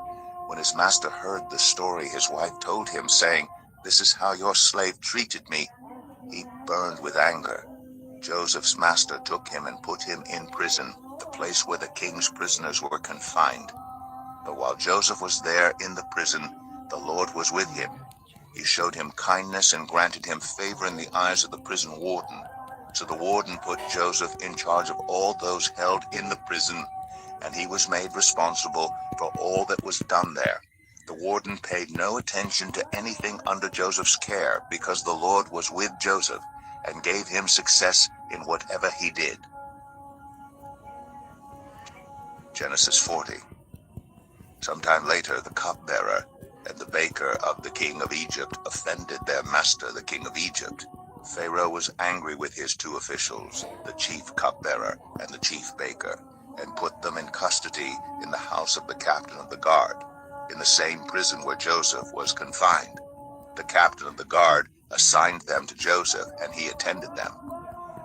When his master heard the story his wife told him, saying, "This is how your slave treated me," he burned with anger. Joseph's master took him and put him in prison, the place where the king's prisoners were confined. But while Joseph was there in the prison, the Lord was with him. He showed him kindness and granted him favor in the eyes of the prison warden. So the warden put Joseph in charge of all those held in the prison, and he was made responsible for all that was done there. The warden paid no attention to anything under Joseph's care, because the Lord was with Joseph and gave him success in whatever he did. Genesis 40. Sometime later, the cupbearer and the baker of the king of Egypt offended their master, the king of Egypt. Pharaoh was angry with his two officials, the chief cupbearer and the chief baker, and put them in custody in the house of the captain of the guard, in the same prison where Joseph was confined. The captain of the guard assigned them to Joseph, and he attended them.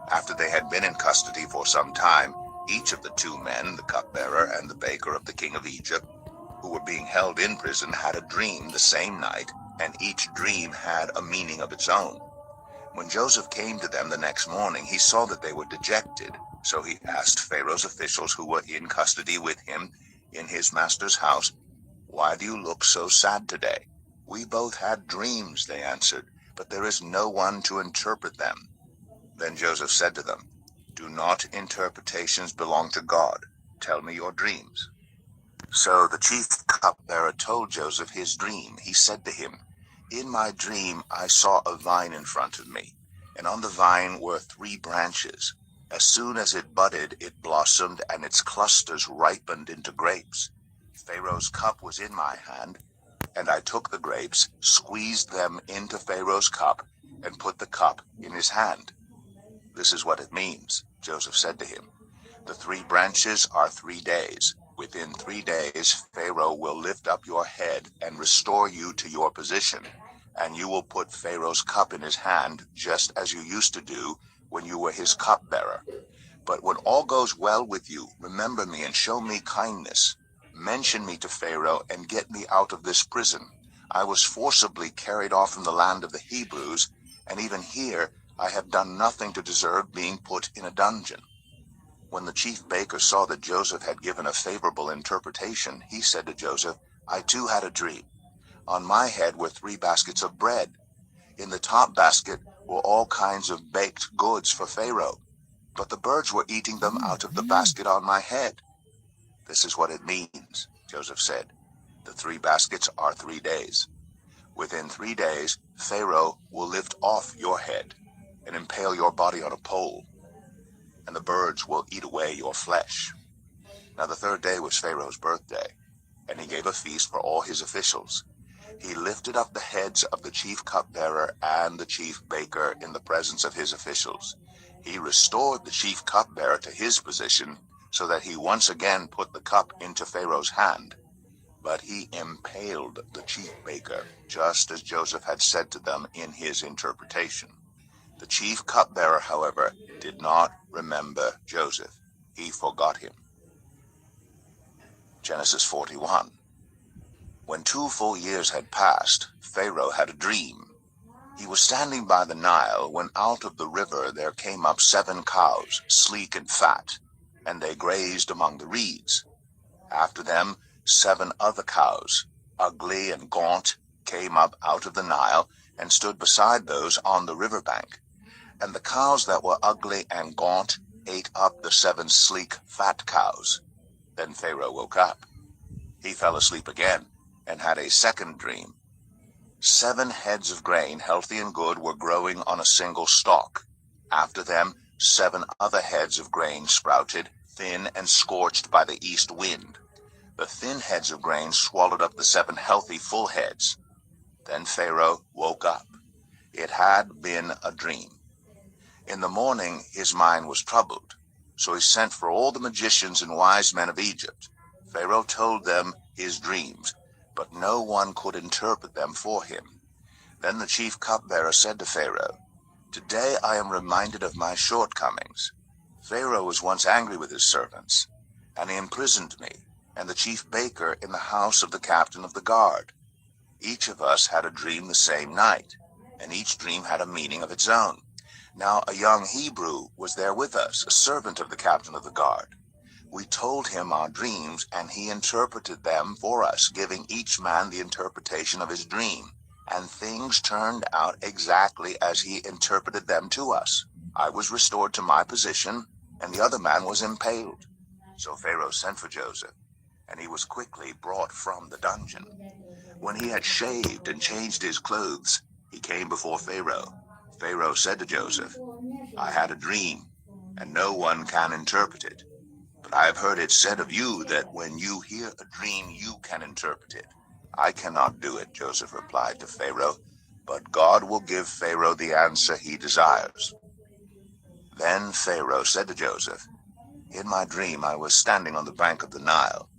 After they had been in custody for some time, each of the two men, the cupbearer and the baker of the king of Egypt, who were being held in prison, had a dream the same night, and each dream had a meaning of its own. When Joseph came to them the next morning, he saw that they were dejected. So he asked Pharaoh's officials who were in custody with him in his master's house, "Why do you look so sad today?" "We both had dreams," they answered, "but there is no one to interpret them." Then Joseph said to them, "Do not interpretations belong to God? Tell me your dreams." So the chief cupbearer told Joseph his dream. He said to him, "In my dream I saw a vine in front of me, and on the vine were 3 branches. As soon as it budded, it blossomed, and its clusters ripened into grapes. Pharaoh's cup was in my hand, and I took the grapes, squeezed them into Pharaoh's cup, and put the cup in his hand." "This is what it means," Joseph said to him. "The 3 branches are 3 days. Within 3 days, Pharaoh will lift up your head and restore you to your position, and you will put Pharaoh's cup in his hand, just as you used to do when you were his cupbearer. But when all goes well with you, remember me and show me kindness. Mention me to Pharaoh and get me out of this prison. I was forcibly carried off from the land of the Hebrews, and even here I have done nothing to deserve being put in a dungeon." When the chief baker saw that Joseph had given a favorable interpretation, he said to Joseph, "I too had a dream. On my head were 3 baskets of bread. In the top basket were all kinds of baked goods for Pharaoh, but the birds were eating them out of the basket on my head." "This is what it means," Joseph said. "The 3 baskets are 3 days. Within 3 days, Pharaoh will lift off your head and impale your body on a pole, and the birds will eat away your flesh." Now the 3rd day was Pharaoh's birthday, and he gave a feast for all his officials. He lifted up the heads of the chief cupbearer and the chief baker in the presence of his officials. He restored the chief cupbearer to his position, so that he once again put the cup into Pharaoh's hand. But he impaled the chief baker, just as Joseph had said to them in his interpretation. The chief cupbearer, however, did not remember Joseph. He forgot him. Genesis 41. When 2 full years had passed, Pharaoh had a dream. He was standing by the Nile when out of the river there came up 7 cows, sleek and fat, and they grazed among the reeds. After them 7 other cows, ugly and gaunt, came up out of the Nile and stood beside those on the river bank. And the cows that were ugly and gaunt ate up the 7 sleek, fat cows. Then Pharaoh woke up. He fell asleep again and had a second dream. 7 heads of grain, healthy and good, were growing on a single stalk. After them 7 other heads of grain sprouted, thin and scorched by the east wind. The thin heads of grain swallowed up the 7 healthy full heads. Then Pharaoh woke up. It had been a dream. In the morning his mind was troubled, so he sent for all the magicians and wise men of Egypt. Pharaoh told them his dreams, but no one could interpret them for him. Then the chief cupbearer said to Pharaoh, "Today I am reminded of my shortcomings. Pharaoh was once angry with his servants, and he imprisoned me and the chief baker in the house of the captain of the guard. Each of us had a dream the same night, and each dream had a meaning of its own. Now a young Hebrew was there with us, a servant of the captain of the guard. We told him our dreams, and he interpreted them for us, giving each man the interpretation of his dream. And things turned out exactly as he interpreted them to us. I was restored to my position, and the other man was impaled." So Pharaoh sent for Joseph, and he was quickly brought from the dungeon. When he had shaved and changed his clothes, he came before Pharaoh. Pharaoh said to Joseph, "I had a dream, and no one can interpret it. But I have heard it said of you that when you hear a dream, you can interpret it." "I cannot do it," Joseph replied to Pharaoh, "but God will give Pharaoh the answer he desires." Then Pharaoh said to Joseph, "In my dream I was standing on the bank of the Nile,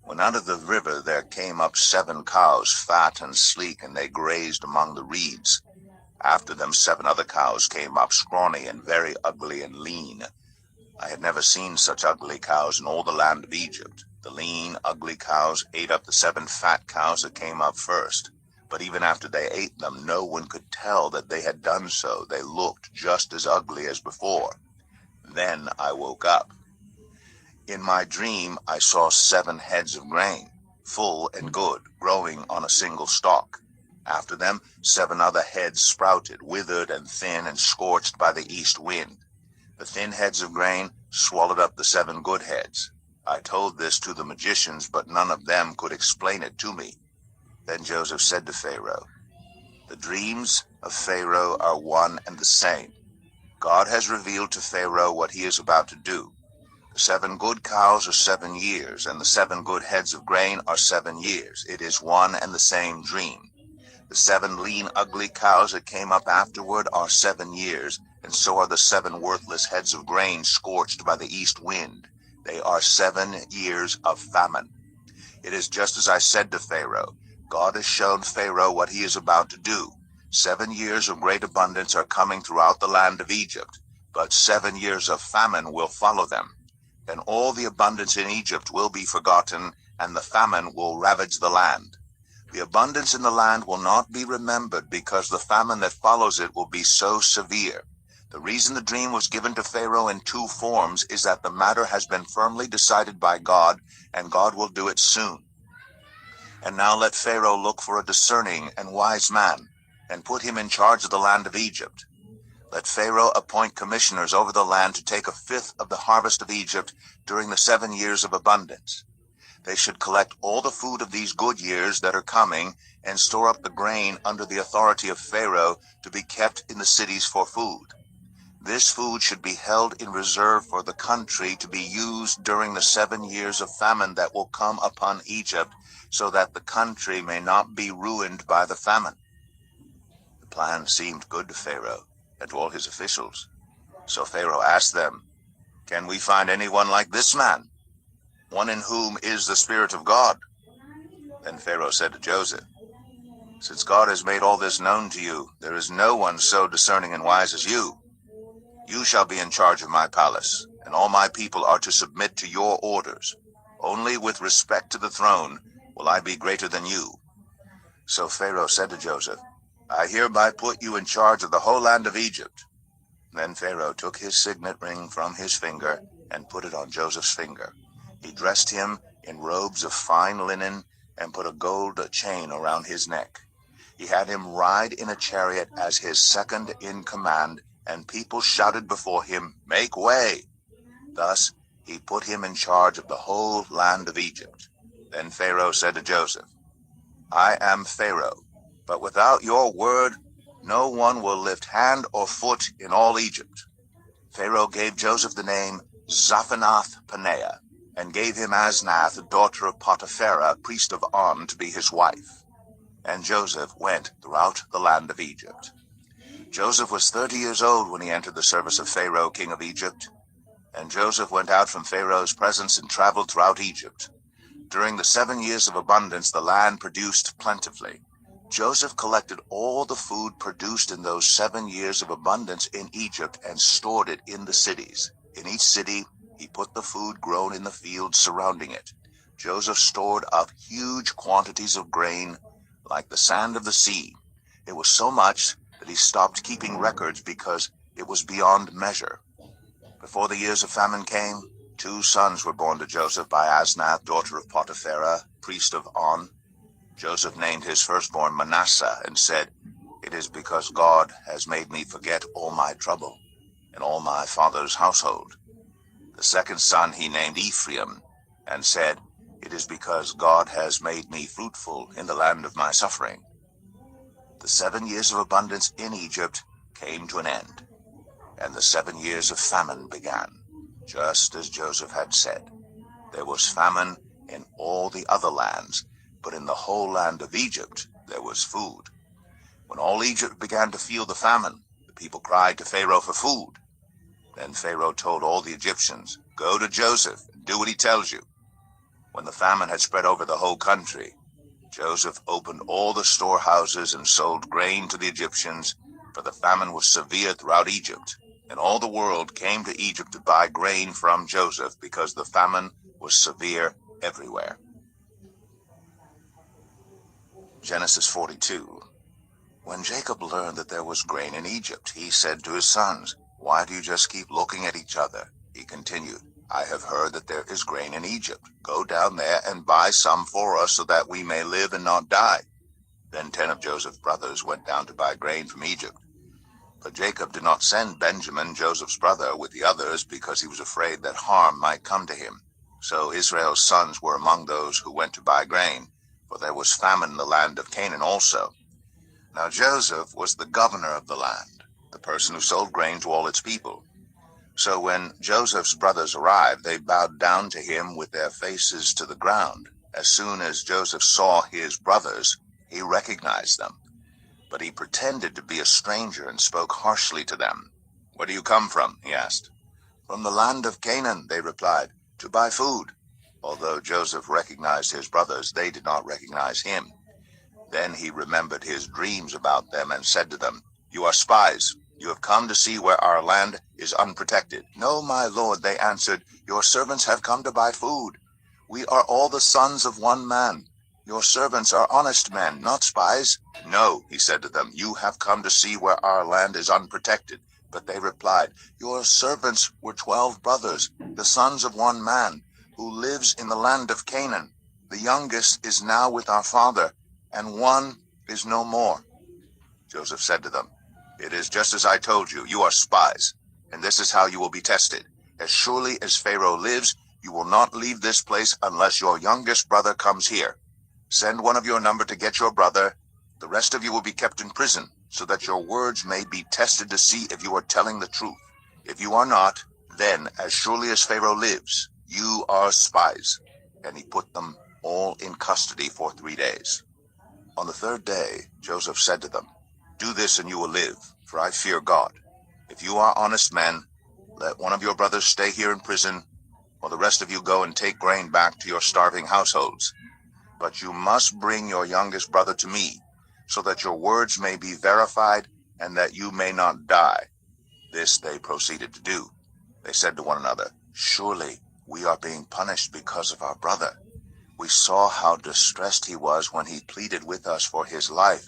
when out of the river there came up 7 cows, fat and sleek, and they grazed among the reeds. After them 7 other cows came up, scrawny and very ugly and lean. I had never seen such ugly cows in all the land of Egypt. The lean, ugly cows ate up the 7 fat cows that came up first. But even after they ate them, no one could tell that they had done so. They looked just as ugly as before. Then I woke up. In my dream I saw 7 heads of grain, full and good, growing on a single stalk. After them 7 other heads sprouted, withered and thin and scorched by the east wind. The thin heads of grain swallowed up the 7 good heads. I told this to the magicians, but none of them could explain it to me." Then Joseph said to Pharaoh, "The dreams of Pharaoh are one and the same. God has revealed to Pharaoh what he is about to do. The 7 good cows are 7 years, and the 7 good heads of grain are 7 years. It is one and the same dream. The 7 lean, ugly cows that came up afterward are 7 years, and so are the 7 worthless heads of grain scorched by the east wind. They are 7 years of famine. It is just as I said to Pharaoh. God has shown Pharaoh what he is about to do. 7 years of great abundance are coming throughout the land of Egypt, but 7 years of famine will follow them. Then all the abundance in Egypt will be forgotten, and the famine will ravage the land. The abundance in the land will not be remembered, because the famine that follows it will be so severe. The reason the dream was given to Pharaoh in 2 forms is that the matter has been firmly decided by God, and God will do it soon. And now let Pharaoh look for a discerning and wise man, and put him in charge of the land of Egypt. Let Pharaoh appoint commissioners over the land to take 1/5 of the harvest of Egypt during the 7 years of abundance. They should collect all the food of these good years that are coming, and store up the grain under the authority of Pharaoh to be kept in the cities for food. This food should be held in reserve for the country to be used during the 7 years of famine that will come upon Egypt, so that the country may not be ruined by the famine." The plan seemed good to Pharaoh and to all his officials. So Pharaoh asked them, "Can we find anyone like this man, one in whom is the Spirit of God?" Then Pharaoh said to Joseph, "Since God has made all this known to you, there is no one so discerning and wise as you. You shall be in charge of my palace, and all my people are to submit to your orders. Only with respect to the throne will I be greater than you." So Pharaoh said to Joseph, "I hereby put you in charge of the whole land of Egypt." Then Pharaoh took his signet ring from his finger and put it on Joseph's finger. He dressed him in robes of fine linen and put a gold chain around his neck. He had him ride in a chariot as his second in command, and people shouted before him, "Make way!" Thus he put him in charge of the whole land of Egypt. Then Pharaoh said to Joseph, "I am Pharaoh, but without your word, no one will lift hand or foot in all Egypt." Pharaoh gave Joseph the name Zaphenath-Paneah, and gave him Asnath, daughter of Potipherah, priest of On, to be his wife. And Joseph went throughout the land of Egypt. Joseph was 30 years old when he entered the service of Pharaoh, king of Egypt. And Joseph went out from Pharaoh's presence and traveled throughout Egypt. During the 7 years of abundance, the land produced plentifully. Joseph collected all the food produced in those 7 years of abundance in Egypt and stored it in the cities. In each city, he put the food grown in the fields surrounding it. Joseph stored up huge quantities of grain, like the sand of the sea. It was so much that he stopped keeping records because it was beyond measure. Before the years of famine came, 2 sons were born to Joseph by Asnath, daughter of Potipherah, priest of On. Joseph named his firstborn Manasseh and said, "It is because God has made me forget all my trouble and all my father's household." The second son he named Ephraim and said, "It is because God has made me fruitful in the land of my suffering." The 7 years of abundance in Egypt came to an end, and the 7 years of famine began, just as Joseph had said. There was famine in all the other lands, but in the whole land of Egypt there was food. When all Egypt began to feel the famine, the people cried to Pharaoh for food. Then Pharaoh told all the Egyptians, "Go to Joseph and do what he tells you." When the famine had spread over the whole country, Joseph opened all the storehouses and sold grain to the Egyptians, for the famine was severe throughout Egypt, and all the world came to Egypt to buy grain from Joseph because the famine was severe everywhere. Genesis 42. When Jacob learned that there was grain in Egypt, he said to his sons, "Why do you just keep looking at each other?" He continued, "I have heard that there is grain in Egypt. Go down there and buy some for us so that we may live and not die." Then 10 of Joseph's brothers went down to buy grain from Egypt. But Jacob did not send Benjamin, Joseph's brother, with the others because he was afraid that harm might come to him. So Israel's sons were among those who went to buy grain, for there was famine in the land of Canaan also. Now Joseph was the governor of the land, the person who sold grain to all its people. So when Joseph's brothers arrived, they bowed down to him with their faces to the ground. As soon as Joseph saw his brothers, he recognized them. But he pretended to be a stranger and spoke harshly to them. "Where do you come from?" he asked. "From the land of Canaan," they replied, "to buy food." Although Joseph recognized his brothers, they did not recognize him. Then he remembered his dreams about them and said to them, "You are spies. You have come to see where our land is unprotected." "No, my lord," they answered, "your servants have come to buy food. We are all the sons of one man. Your servants are honest men, not spies." "No," he said to them, "you have come to see where our land is unprotected." But they replied, "Your servants were 12 brothers, the sons of one man, who lives in the land of Canaan. The youngest is now with our father, and one is no more." Joseph said to them, "It is just as I told you. You are spies, and this is how you will be tested. As surely as Pharaoh lives, you will not leave this place unless your youngest brother comes here. Send one of your number to get your brother. The rest of you will be kept in prison, so that your words may be tested to see if you are telling the truth. If you are not, then, as surely as Pharaoh lives, you are spies." And he put them all in custody for 3 days. On the 3rd day, Joseph said to them, "Do this and you will live, for I fear God. If you are honest men, let one of your brothers stay here in prison, while the rest of you go and take grain back to your starving households. but you must bring your youngest brother to me, so that your words may be verified, and that you may not die." This they proceeded to do. They said to one another, "Surely we are being punished because of our brother. We saw how distressed he was when he pleaded with us for his life,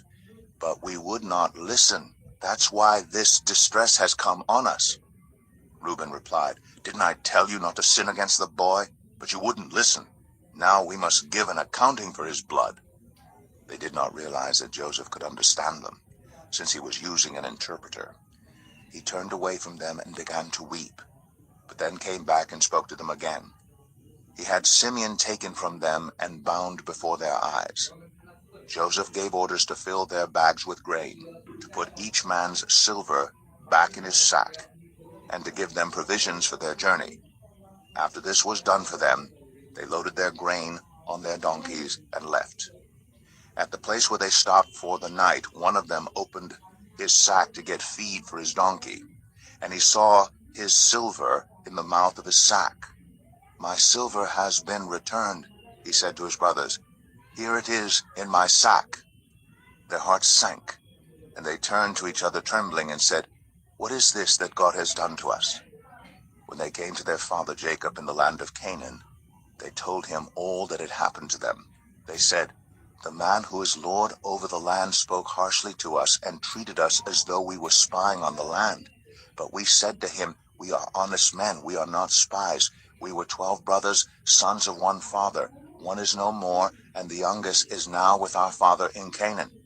but we would not listen. That's why this distress has come on us." Reuben replied, "Didn't I tell you not to sin against the boy? But you wouldn't listen. Now we must give an accounting for his blood." They did not realize that Joseph could understand them, since he was using an interpreter. He turned away from them and began to weep, but then came back and spoke to them again. He had Simeon taken from them and bound before their eyes. Joseph gave orders to fill their bags with grain, to put each man's silver back in his sack, and to give them provisions for their journey. After this was done for them, they loaded their grain on their donkeys and left. At the place where they stopped for the night, one of them opened his sack to get feed for his donkey, and he saw his silver in the mouth of his sack. "My silver has been returned," he said to his brothers. "Here it is in my sack." Their hearts sank, and they turned to each other trembling and said, "What is this that God has done to us?" When they came to their father Jacob in the land of Canaan, they told him all that had happened to them. They said, "The man who is lord over the land spoke harshly to us and treated us as though we were spying on the land. But we said to him, 'We are honest men, we are not spies. We were 12 brothers, sons of one father. One is no more, and the youngest is now with our father in Canaan.'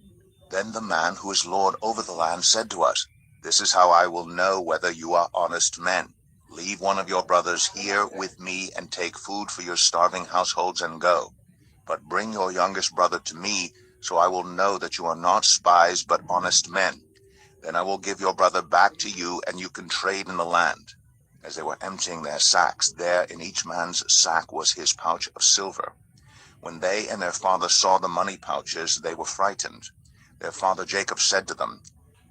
Then the man who is lord over the land said to us, 'This is how I will know whether you are honest men. Leave one of your brothers here with me and take food for your starving households and go. But bring your youngest brother to me, so I will know that you are not spies but honest men. Then I will give your brother back to you, and you can trade in the land.' As they were emptying their sacks, there in each man's sack was his pouch of silver. When they and their father saw the money pouches, they were frightened. Their father Jacob said to them,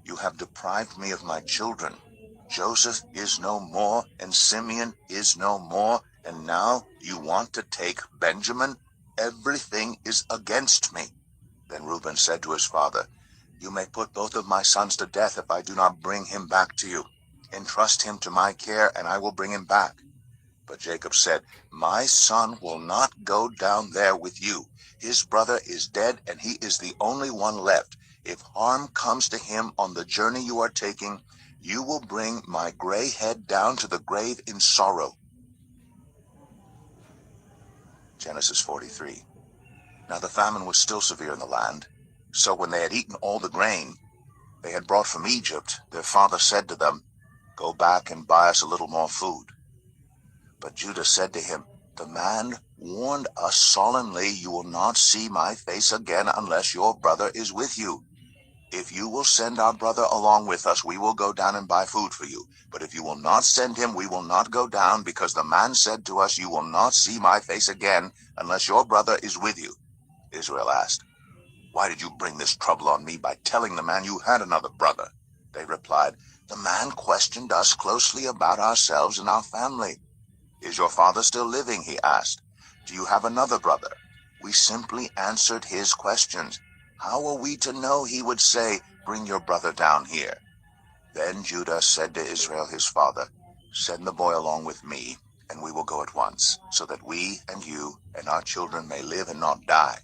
'You have deprived me of my children. Joseph is no more, and Simeon is no more, and now you want to take Benjamin? Everything is against me.' Then Reuben said to his father, 'You may put both of my sons to death if I do not bring him back to you. Entrust him to my care, and I will bring him back.' But Jacob said, 'My son will not go down there with you. His brother is dead, and he is the only one left. If harm comes to him on the journey you are taking, you will bring my gray head down to the grave in sorrow.'" Genesis 43. Now the famine was still severe in the land. So when they had eaten all the grain they had brought from Egypt, their father said to them, "Go back and buy us a little more food." But Judah said to him, "The man warned us solemnly, 'You will not see my face again unless your brother is with you. If you will send our brother along with us, we will go down and buy food for you. But if you will not send him, we will not go down, because the man said to us, you will not see my face again unless your brother is with you.'" Israel asked, "Why did you bring this trouble on me by telling the man you had another brother?" They replied, "The man questioned us closely about ourselves and our family. 'Is your father still living?' he asked. 'Do you have another brother?' We simply answered his questions. How are we to know he would say, 'Bring your brother down here'?" Then Judah said to Israel his father, "Send the boy along with me, and we will go at once, so that we and you and our children may live and not die.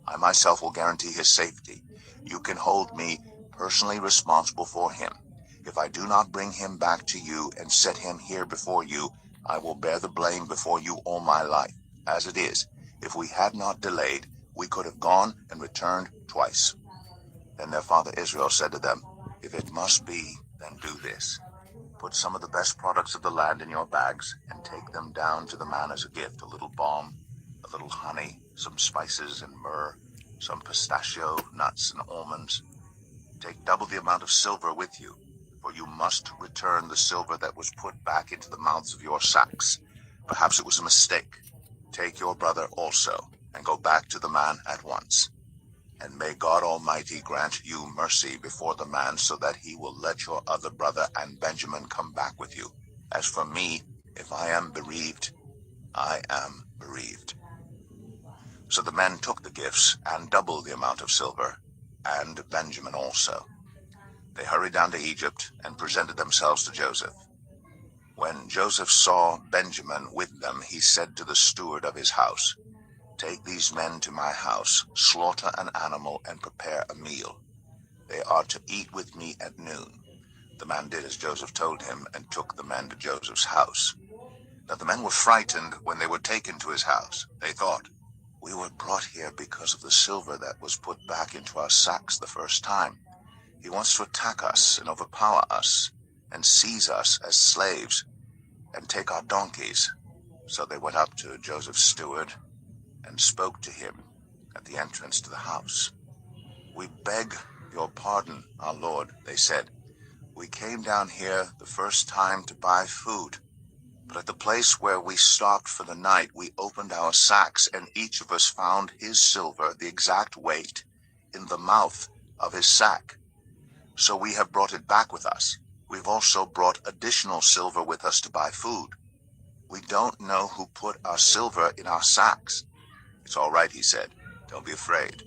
I myself will guarantee his safety. You can hold me personally responsible for him. If I do not bring him back to you and set him here before you, I will bear the blame before you all my life. As it is, if we had not delayed, we could have gone and returned twice." Then their father Israel said to them, "If it must be, then do this. Put some of the best products of the land in your bags, and take them down to the man as a gift, a little balm, a little honey, some spices and myrrh, some pistachio nuts and almonds. Take double the amount of silver with you, for you must return the silver that was put back into the mouths of your sacks. Perhaps it was a mistake. Take your brother also, and go back to the man at once. And may God Almighty grant you mercy before the man, so that he will let your other brother and Benjamin come back with you. As for me, if I am bereaved, I am bereaved." So the men took the gifts and double the amount of silver, and Benjamin also. They hurried down to Egypt and presented themselves to Joseph. When Joseph saw Benjamin with them, he said to the steward of his house, "Take these men to my house, slaughter an animal, and prepare a meal. They are to eat with me at noon." The man did as Joseph told him and took the men to Joseph's house. Now the men were frightened when they were taken to his house. They thought, "We were brought here because of the silver that was put back into our sacks the first time. He wants to attack us and overpower us and seize us as slaves and take our donkeys." So they went up to Joseph's steward and spoke to him at the entrance to the house. "We beg your pardon, our lord," they said. "We came down here the first time to buy food. But at the place where we stopped for the night, we opened our sacks, and each of us found his silver, the exact weight, in the mouth of his sack. So we have brought it back with us. We've also brought additional silver with us to buy food. We don't know who put our silver in our sacks." "It's all right," he said. "Don't be afraid.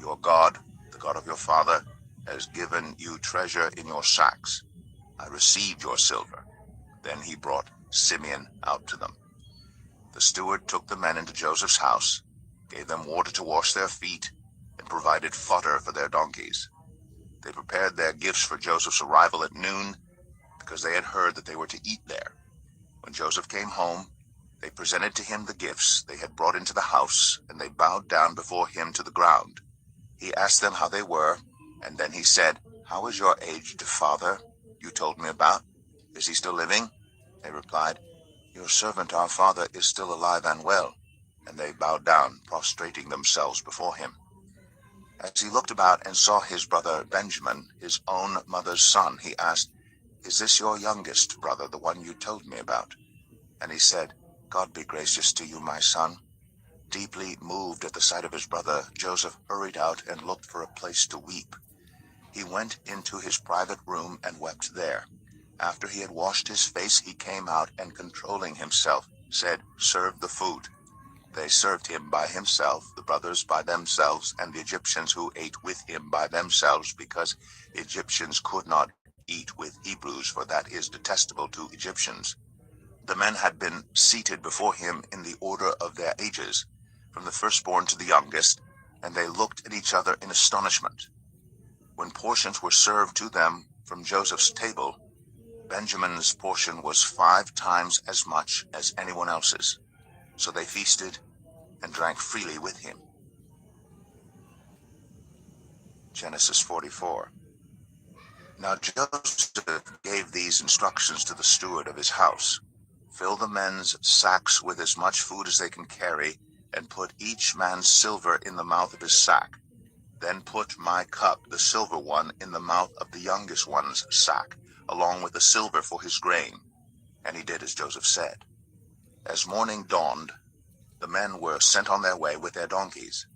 Your God, the God of your father, has given you treasure in your sacks. I received your silver." Then he brought Simeon out to them. The steward took the men into Joseph's house, gave them water to wash their feet, and provided fodder for their donkeys. They prepared their gifts for Joseph's arrival at noon, because they had heard that they were to eat there. When Joseph came home, they presented to him the gifts they had brought into the house, and they bowed down before him to the ground. He asked them how they were, and then he said, "How is your aged father you told me about? Is he still living?" They replied, "Your servant our father is still alive and well." And they bowed down, prostrating themselves before him. As he looked about and saw his brother Benjamin, his own mother's son, he asked, "Is this your youngest brother, the one you told me about?" And he said, "God be gracious to you, my son." Deeply moved at the sight of his brother, Joseph hurried out and looked for a place to weep. He went into his private room and wept there. After he had washed his face, he came out and, controlling himself, said, "Serve the food." They served him by himself, the brothers by themselves, and the Egyptians who ate with him by themselves, because Egyptians could not eat with Hebrews, for that is detestable to Egyptians. The men had been seated before him in the order of their ages, from the firstborn to the youngest, and they looked at each other in astonishment. When portions were served to them from Joseph's table, Benjamin's portion was 5 times as much as anyone else's. So they feasted and drank freely with him. Genesis 44. Now Joseph gave these instructions to the steward of his house. "Fill the men's sacks with as much food as they can carry, and put each man's silver in the mouth of his sack. Then put my cup, the silver one, in the mouth of the youngest one's sack, along with the silver for his grain." And he did as Joseph said. As morning dawned, the men were sent on their way with their donkeys.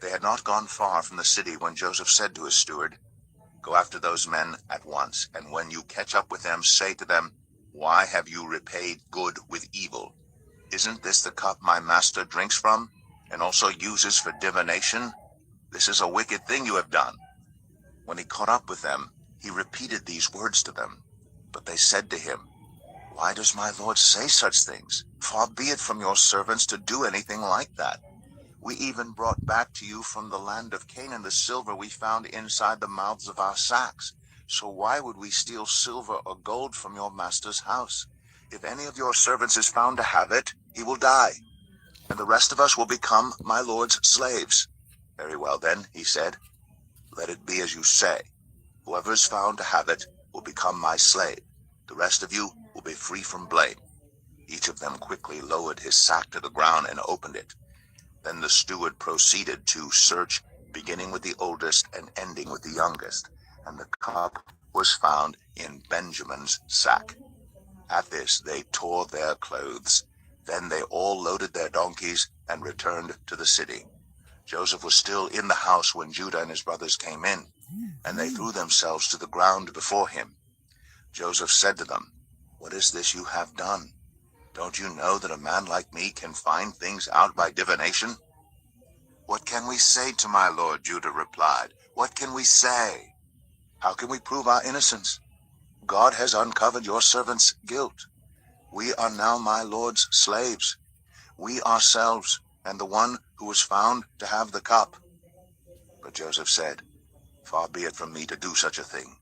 They had not gone far from the city when Joseph said to his steward, "Go after those men at once, and when you catch up with them, say to them, 'Why have you repaid good with evil? Isn't this the cup my master drinks from, and also uses for divination? This is a wicked thing you have done.'" When he caught up with them, he repeated these words to them. But they said to him, "Why does my lord say such things? Far be it from your servants to do anything like that. We even brought back to you from the land of Canaan the silver we found inside the mouths of our sacks. So why would we steal silver or gold from your master's house? If any of your servants is found to have it, he will die, and the rest of us will become my lord's slaves." "Very well then," he said, "let it be as you say. Whoever is found to have it will become my slave. The rest of you will be free from blame." Each of them quickly lowered his sack to the ground and opened it. Then the steward proceeded to search, beginning with the oldest and ending with the youngest, and the cup was found in Benjamin's sack. At this they tore their clothes. Then they all loaded their donkeys and returned to the city. Joseph was still in the house when Judah and his brothers came in, and they threw themselves to the ground before him. Joseph said to them, "What is this you have done? Don't you know that a man like me can find things out by divination?" "What can we say to my lord?" Judah replied. "What can we say? How can we prove our innocence? God has uncovered your servant's guilt. We are now my lord's slaves, we ourselves, and the one who was found to have the cup." But Joseph said, "Far be it from me to do such a thing.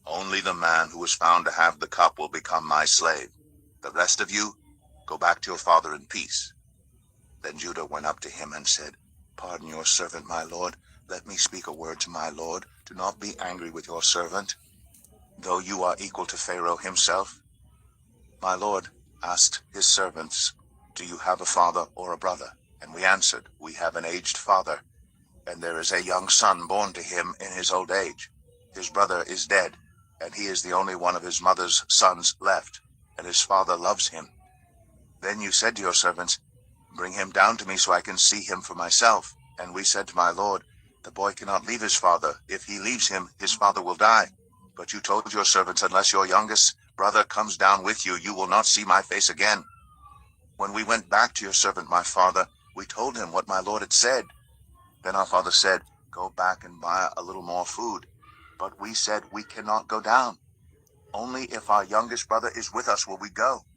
Only the man who was found to have the cup will become my slave. The rest of you, go back to your father in peace." Then Judah went up to him and said, "Pardon your servant, my lord. Let me speak a word to my lord. Do not be angry with your servant, though you are equal to Pharaoh himself." My lord asked his servants, "Do you have a father or a brother?" And we answered, "We have an aged father, and there is a young son born to him in his old age. His brother is dead, and he is the only one of his mother's sons left, and his father loves him. Then you said to your servants, 'Bring him down to me so I can see him for myself.' And we said to my lord, 'The boy cannot leave his father. If he leaves him, his father will die.' But you told your servants, 'Unless your youngest brother comes down with you, you will not see my face again.' When we went back to your servant my father, we told him what my lord had said. Then our father said, 'Go back and buy a little more food.' But we said, 'We cannot go down. Only if our youngest brother is with us will we go.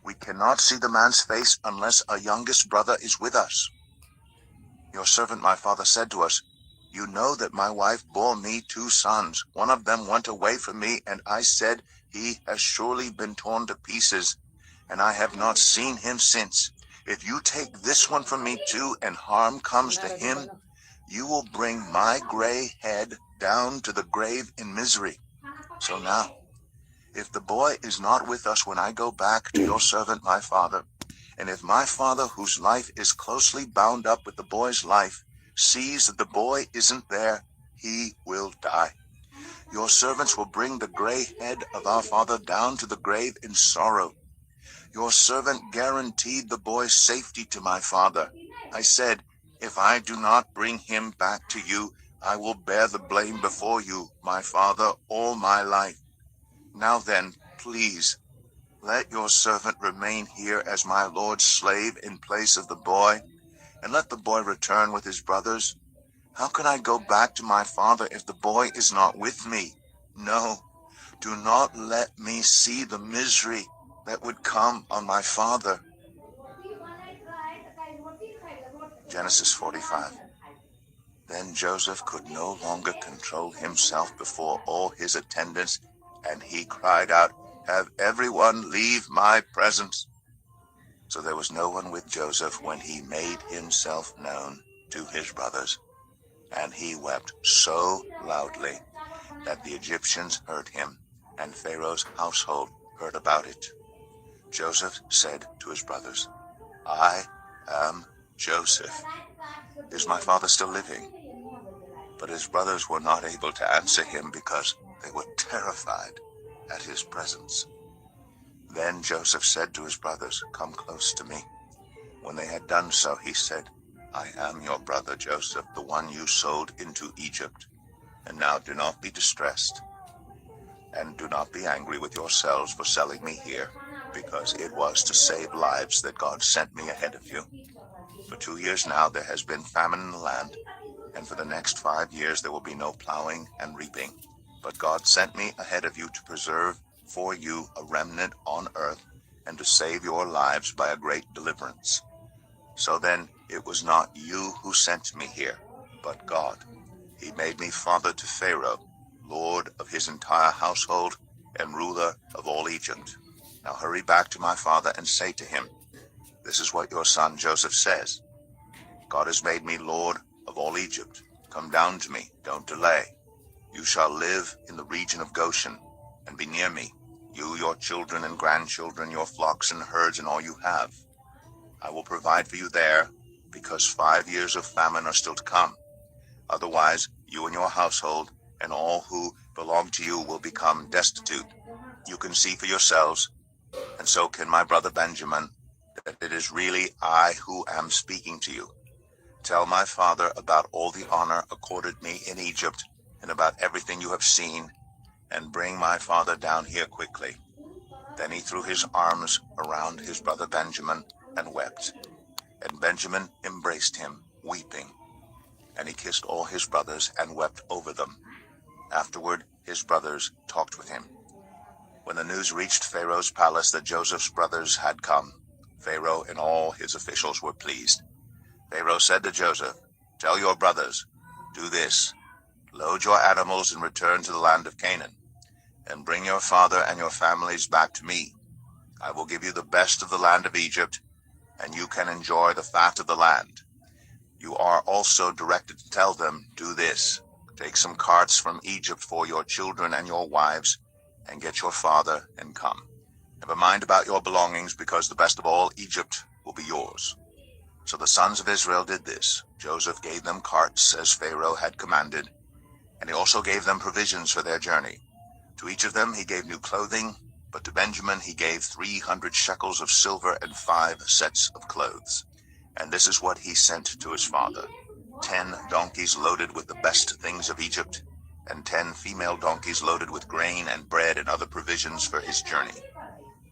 We cannot see the man's face unless our youngest brother is with us.' Your servant my father said to us, 'You know that my wife bore me 2 sons. One of them went away from me, and I said, He has surely been torn to pieces, and I have not seen him since. If you take this one from me too, and harm comes to him, you will bring my gray head down to the grave in misery.' So now, if the boy is not with us when I go back to your servant my father, and if my father, whose life is closely bound up with the boy's life, sees that the boy isn't there, he will die. Your servants will bring the gray head of our father down to the grave in sorrow. Your servant guaranteed the boy's safety to my father. I said, 'If I do not bring him back to you, I will bear the blame before you, my father, all my life. Now then, please, let your servant remain here as my lord's slave in place of the boy, and let the boy return with his brothers. How can I go back to my father if the boy is not with me? No, do not let me see the misery that would come on my father." Genesis 45. Then Joseph could no longer control himself before all his attendants, and he cried out, "Have everyone leave my presence." So there was no one with Joseph when he made himself known to his brothers. And he wept so loudly that the Egyptians heard him, and Pharaoh's household heard about it. Joseph said to his brothers, "I am Joseph. Is my father still living?" But his brothers were not able to answer him because they were terrified at his presence. Then Joseph said to his brothers, "Come close to me." When they had done so, he said, "I am your brother Joseph, the one you sold into Egypt. And now do not be distressed, and do not be angry with yourselves for selling me here, because it was to save lives that God sent me ahead of you. For 2 years now there has been famine in the land, and for the next 5 years there will be no plowing and reaping. But God sent me ahead of you to preserve for you a remnant on earth, and to save your lives by a great deliverance. So then it was not you who sent me here, but God. He made me father to Pharaoh, lord of his entire household, and ruler of all Egypt. Now hurry back to my father and say to him, 'This is what your son Joseph says. God has made me lord of all Egypt. Come down to me, don't delay. You shall live in the region of Goshen, and be near me, you, your children and grandchildren, your flocks and herds, and all you have. I will provide for you there, because 5 years of famine are still to come. Otherwise, you and your household, and all who belong to you, will become destitute. You can see for yourselves, and so can my brother Benjamin, that it is really I who am speaking to you. Tell my father about all the honor accorded me in Egypt, and about everything you have seen, and bring my father down here quickly." Then he threw his arms around his brother Benjamin and wept. And Benjamin embraced him, weeping. And he kissed all his brothers and wept over them. Afterward, his brothers talked with him. When the news reached Pharaoh's palace that Joseph's brothers had come, Pharaoh and all his officials were pleased. Pharaoh said to Joseph, "Tell your brothers, do this. Load your animals and return to the land of Canaan, and bring your father and your families back to me. I will give you the best of the land of Egypt, and you can enjoy the fat of the land. You are also directed to tell them, do this. Take some carts from Egypt for your children and your wives, and get your father and come. Never mind about your belongings, because the best of all Egypt will be yours." So the sons of Israel did this. Joseph gave them carts as Pharaoh had commanded, and he also gave them provisions for their journey. To each of them he gave new clothing, but to Benjamin he gave 300 shekels of silver and 5 sets of clothes. And this is what he sent to his father: 10 donkeys loaded with the best things of Egypt, and 10 female donkeys loaded with grain and bread and other provisions for his journey.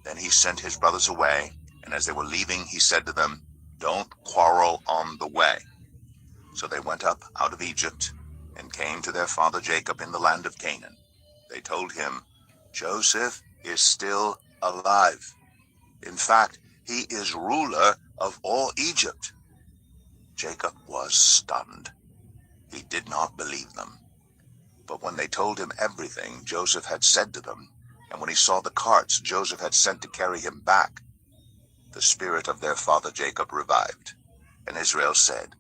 Then he sent his brothers away, and as they were leaving, he said to them, "Don't quarrel on the way." So they went up out of Egypt and came to their father Jacob in the land of Canaan. They told him, "Joseph is still alive. In fact, he is ruler of all Egypt." Jacob was stunned. He did not believe them. But when they told him everything Joseph had said to them, and when he saw the carts Joseph had sent to carry him back, the spirit of their father Jacob revived. And Israel said,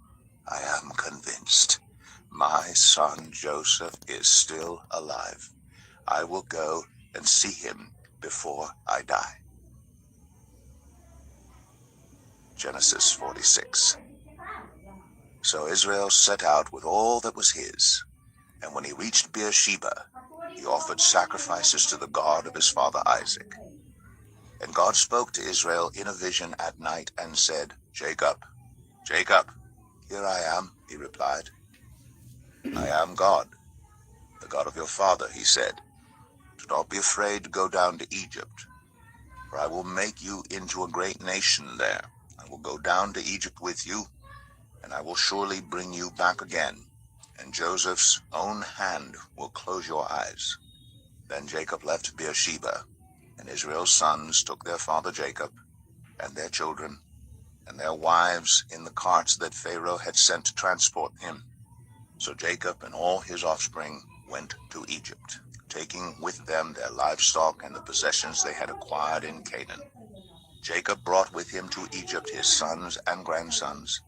"I am convinced. My son Joseph is still alive. I will go and see him before I die." Genesis 46. So Israel set out with all that was his, and when he reached Beersheba, he offered sacrifices to the God of his father Isaac. And God spoke to Israel in a vision at night and said, "Jacob, Jacob." "Here I am," he replied. "I am God, the God of your father," he said. "Do not be afraid to go down to Egypt, for I will make you into a great nation there. I will go down to Egypt with you, and I will surely bring you back again, and Joseph's own hand will close your eyes." Then Jacob left Beersheba, and Israel's sons took their father Jacob and their children and their wives in the carts that Pharaoh had sent to transport him. So Jacob and all his offspring went to Egypt, taking with them their livestock and the possessions they had acquired in Canaan. Jacob brought with him to Egypt his sons and grandsons,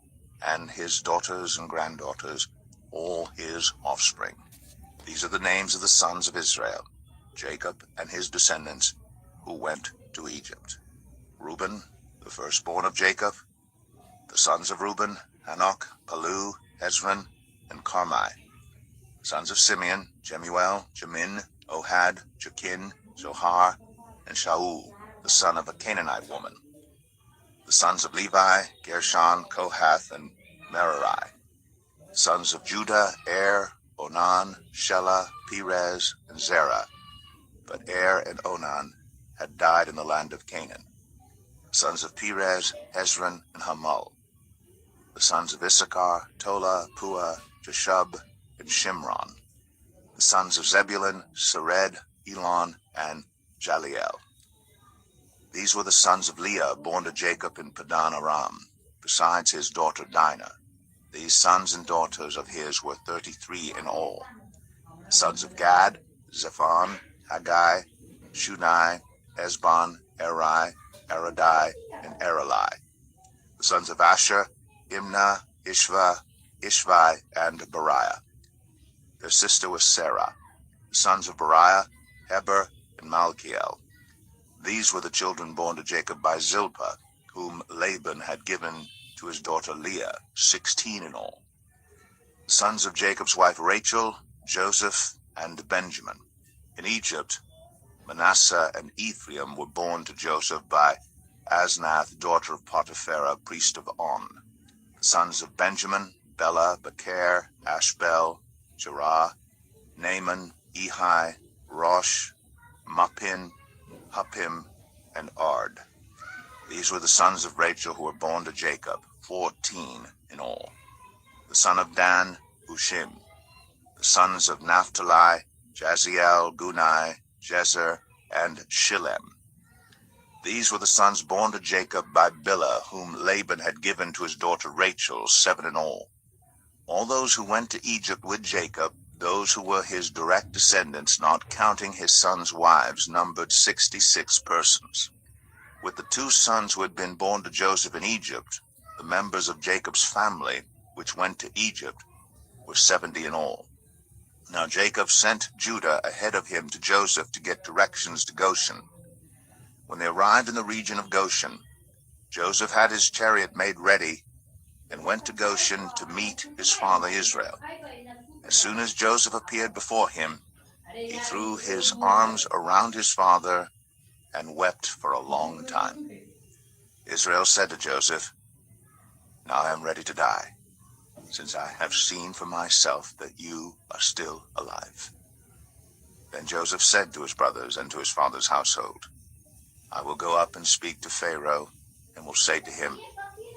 and his daughters and granddaughters, all his offspring. These are the names of the sons of Israel, Jacob and his descendants, who went to Egypt. Reuben, the firstborn of Jacob. The sons of Reuben, Hanok, Palu, Hezron, and Carmi. Sons of Simeon, Jemuel, Jamin, Ohad, Jachin, Zohar, and Shaul, the son of a Canaanite woman. The sons of Levi, Gershon, Kohath, and Merari. Sons of Judah, Onan, Shelah, Perez, and Zerah. But and Onan had died in the land of Canaan. Sons of Perez, Hezron, and Hamul. The sons of Issachar, Tola, Pua, Jeshub, and Shimron. The sons of Zebulun, Sered, Elon, and Jaliel. These were the sons of Leah, born to Jacob in Padan Aram, besides his daughter Dinah. These sons and daughters of his were 33 in all. The sons of Gad, Zephon, Haggai, Shunai, Esbon, Eri, Aradai, and Erelai. The sons of Asher, Imnah, Ishvi, and Beriah. Their sister was Sarah. The sons of Beriah, Heber, and Malkiel. These were the children born to Jacob by Zilpah, whom Laban had given to his daughter Leah, 16 in all. The sons of Jacob's wife Rachel, Joseph, and Benjamin. In Egypt, Manasseh and Ephraim were born to Joseph by Asnath, daughter of Potipharah, priest of On. The sons of Benjamin, Bela, Becher, Ashbel, Jerah, Naaman, Ehi, Rosh, Muppim, Huppim, and Ard. These were the sons of Rachel who were born to Jacob, 14 in all. The son of Dan, Hushim. The sons of Naphtali, Jaziel, Guni, Jezer, and Shillem. These were the sons born to Jacob by Bilhah, whom Laban had given to his daughter Rachel, 7 in all. All those who went to Egypt with Jacob, those who were his direct descendants, not counting his sons' wives, numbered 66 persons. With the 2 sons who had been born to Joseph in Egypt, the members of Jacob's family, which went to Egypt, were 70 in all. Now Jacob sent Judah ahead of him to Joseph to get directions to Goshen. When they arrived in the region of Goshen, Joseph had his chariot made ready and went to Goshen to meet his father Israel. As soon as Joseph appeared before him, he threw his arms around his father and wept for a long time. Israel said to Joseph, "Now I am ready to die, since I have seen for myself that you are still alive." Then Joseph said to his brothers and to his father's household, "I will go up and speak to Pharaoh, and will say to him,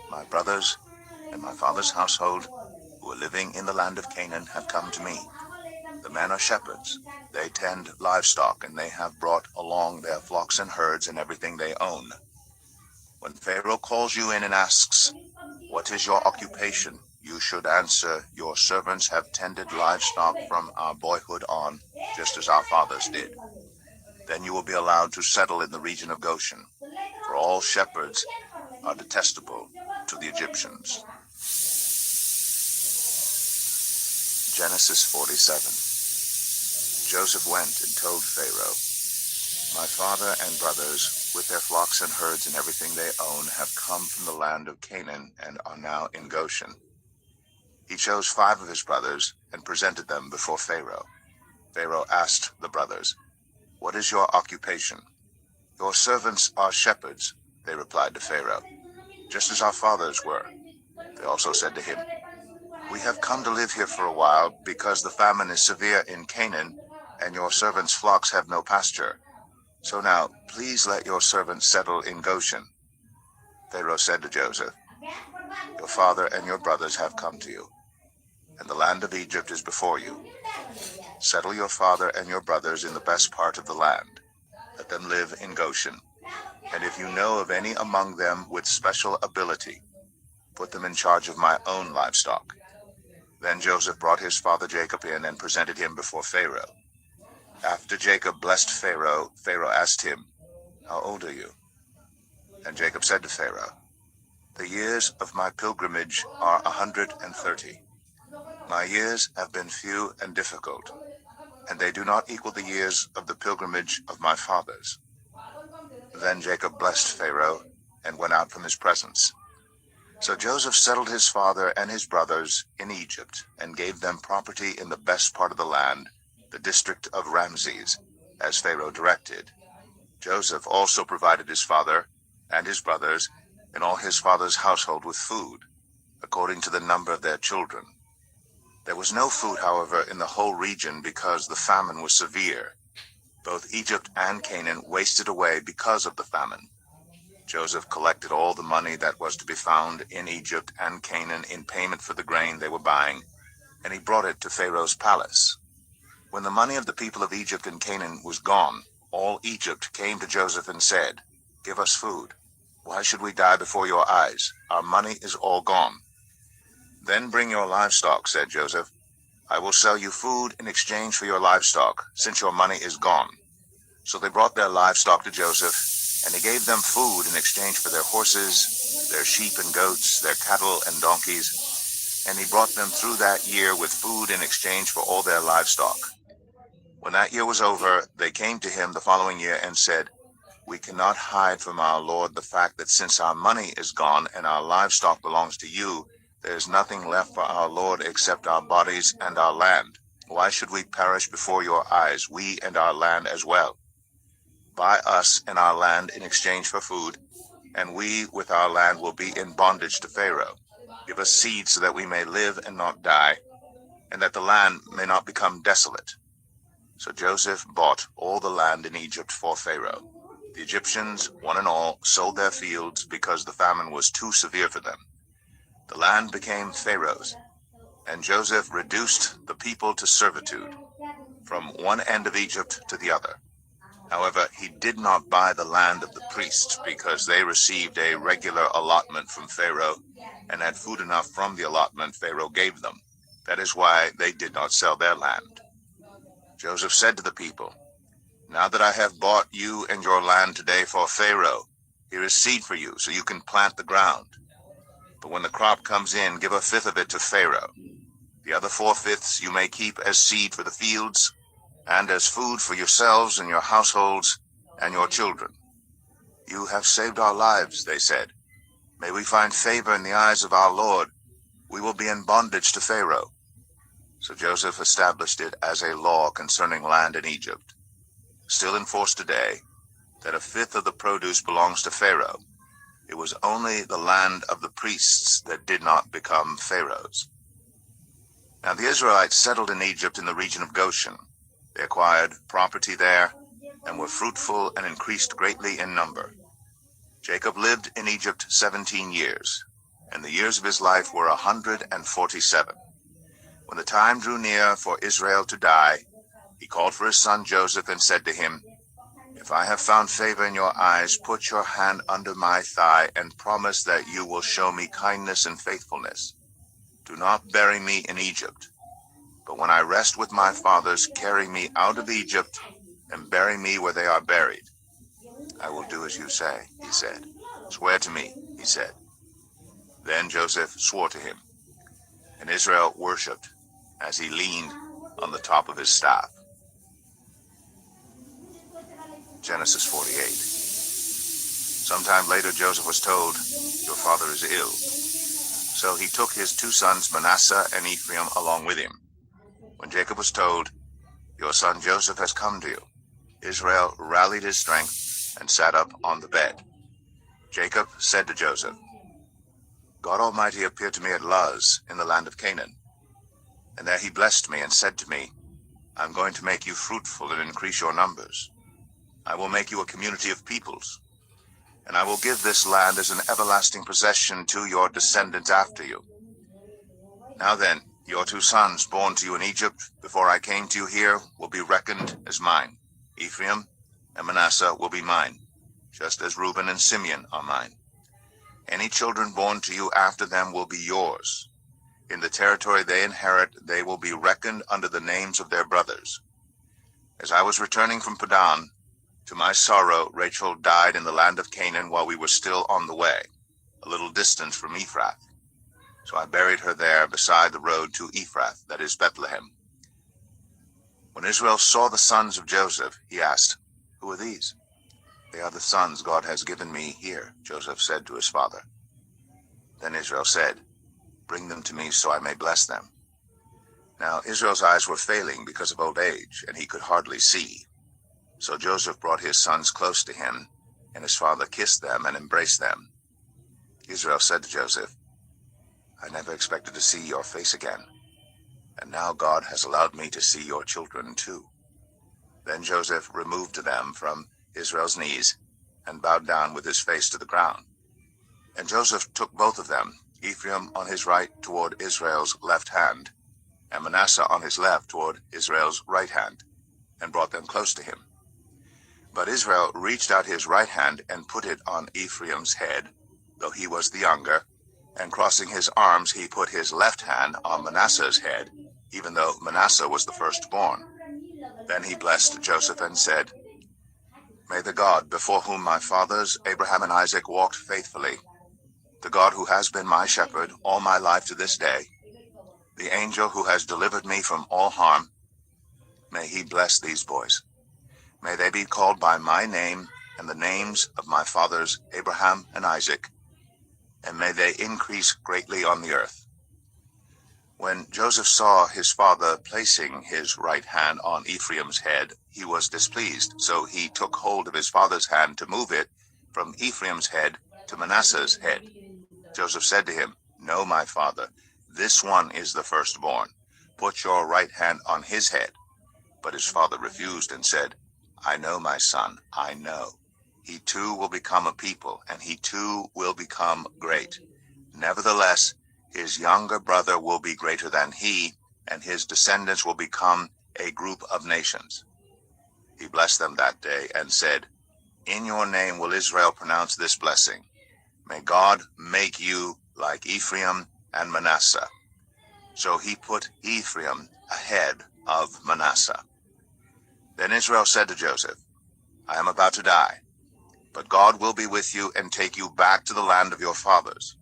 'My brothers and my father's household, who are living in the land of Canaan, have come to me. The men are shepherds. They tend livestock, and they have brought along their flocks and herds and everything they own. When Pharaoh calls you in and asks, "What is your occupation?" you should answer, "Your servants have tended livestock from our boyhood on, just as our fathers did." Then you will be allowed to settle in the region of Goshen, for all shepherds are detestable to the Egyptians. Genesis 47. Joseph went and told Pharaoh, "My father and brothers, with their flocks and herds and everything they own, have come from the land of Canaan and are now in Goshen." He chose 5 of his brothers and presented them before Pharaoh. Pharaoh asked the brothers, "What is your occupation?" "Your servants are shepherds," they replied to Pharaoh, "just as our fathers were." They also said to him, "We have come to live here for a while, because the famine is severe in Canaan, and your servants' flocks have no pasture. So now, please let your servants settle in Goshen." Pharaoh said to Joseph, "Your father and your brothers have come to you, and the land of Egypt is before you. Settle your father and your brothers in the best part of the land. Let them live in Goshen. And if you know of any among them with special ability, put them in charge of my own livestock." Then Joseph brought his father Jacob in and presented him before Pharaoh. After Jacob blessed Pharaoh, Pharaoh asked him, "How old are you?" And Jacob said to Pharaoh, "The years of my pilgrimage are 130. My years have been few and difficult, and they do not equal the years of the pilgrimage of my fathers." Then Jacob blessed Pharaoh and went out from his presence. So Joseph settled his father and his brothers in Egypt and gave them property in the best part of the land, the district of Ramses, as Pharaoh directed. Joseph also provided his father and his brothers and all his father's household with food, according to the number of their children. There was no food, however, in the whole region because the famine was severe. Both Egypt and Canaan wasted away because of the famine. Joseph collected all the money that was to be found in Egypt and Canaan in payment for the grain they were buying, and he brought it to Pharaoh's palace. When the money of the people of Egypt and Canaan was gone, all Egypt came to Joseph and said, "Give us food. Why should we die before your eyes? Our money is all gone." "Then bring your livestock," said Joseph. "I will sell you food in exchange for your livestock, since your money is gone." So they brought their livestock to Joseph, and he gave them food in exchange for their horses, their sheep and goats, their cattle and donkeys, and he brought them through that year with food in exchange for all their livestock. When that year was over, they came to him the following year and said, "We cannot hide from our Lord the fact that since our money is gone and our livestock belongs to you, there is nothing left for our Lord except our bodies and our land. Why should we perish before your eyes, we and our land as well? Buy us and our land in exchange for food, and we with our land will be in bondage to Pharaoh. Give us seed so that we may live and not die, and that the land may not become desolate." So Joseph bought all the land in Egypt for Pharaoh. The Egyptians, one and all, sold their fields because the famine was too severe for them. The land became Pharaoh's, And Joseph reduced the people to servitude, from one end of Egypt to the other. However, he did not buy the land of the priests, because they received a regular allotment from Pharaoh, and had food enough from the allotment Pharaoh gave them. That is why they did not sell their land. Joseph said to the people, "Now that I have bought you and your land today for Pharaoh, here is seed for you, so you can plant the ground. But when the crop comes in, give a fifth of it to Pharaoh. The other 4/5 you may keep as seed for the fields, and as food for yourselves and your households and your children." "You have saved our lives," they said. "May we find favor in the eyes of our Lord. We will be in bondage to Pharaoh." So Joseph established it as a law concerning land in Egypt, still in force today, that a fifth of the produce belongs to Pharaoh. It was only the land of the priests that did not become Pharaoh's. Now the Israelites settled in Egypt in the region of Goshen. They acquired property there, and were fruitful and increased greatly in number. Jacob lived in Egypt 17 years, and the years of his life were 147. When the time drew near for Israel to die, he called for his son Joseph and said to him, "If I have found favor in your eyes, put your hand under my thigh and promise that you will show me kindness and faithfulness. Do not bury me in Egypt, but when I rest with my fathers, carry me out of Egypt and bury me where they are buried." "I will do as you say," he said. "Swear to me," he said. Then Joseph swore to him, and Israel worshipped as he leaned on the top of his staff. Genesis 48. Sometime later Joseph was told, "Your father is ill." So he took his 2 sons Manasseh and Ephraim along with him. When Jacob was told, "Your son Joseph has come to you," Israel rallied his strength and sat up on the bed. Jacob said to Joseph, "God Almighty appeared to me at Luz in the land of Canaan. And there he blessed me and said to me, 'I'm going to make you fruitful and increase your numbers. I will make you a community of peoples, and I will give this land as an everlasting possession to your descendants after you.' Now then, your 2 sons born to you in Egypt before I came to you here will be reckoned as mine. Ephraim and Manasseh will be mine, just as Reuben and Simeon are mine. Any children born to you after them will be yours. In the territory they inherit, they will be reckoned under the names of their brothers. As I was returning from Padan, to my sorrow, Rachel died in the land of Canaan while we were still on the way, a little distance from Ephrath. So I buried her there beside the road to Ephrath, that is Bethlehem." When Israel saw the sons of Joseph, he asked, "Who are these?" "They are the sons God has given me here," Joseph said to his father. Then Israel said, "Bring them to me so I may bless them." Now Israel's eyes were failing because of old age, and he could hardly see. So Joseph brought his sons close to him, and his father kissed them and embraced them. Israel said to Joseph, "I never expected to see your face again, and now God has allowed me to see your children too." Then Joseph removed them from Israel's knees and bowed down with his face to the ground. And Joseph took both of them, Ephraim on his right toward Israel's left hand, and Manasseh on his left toward Israel's right hand, and brought them close to him. But Israel reached out his right hand and put it on Ephraim's head, though he was the younger, and crossing his arms he put his left hand on Manasseh's head, even though Manasseh was the firstborn. Then he blessed Joseph and said, "May the God before whom my fathers Abraham and Isaac walked faithfully, the God who has been my shepherd all my life to this day, the angel who has delivered me from all harm, may he bless these boys. May they be called by my name and the names of my fathers Abraham and Isaac, and may they increase greatly on the earth." When Joseph saw his father placing his right hand on Ephraim's head, he was displeased, so he took hold of his father's hand to move it from Ephraim's head to Manasseh's head. Joseph said to him, "No, my father, this one is the firstborn. Put your right hand on his head." But his father refused and said, "I know, my son, I know. He too will become a people, and he too will become great. Nevertheless, his younger brother will be greater than he, and his descendants will become a group of nations. He blessed them that day and said, In your name will Israel pronounce this blessing. May God make you like Ephraim and Manasseh. So he put Ephraim ahead of Manasseh. Then Israel said to Joseph, I am about to die, but God will be with you and take you back to the land of your fathers.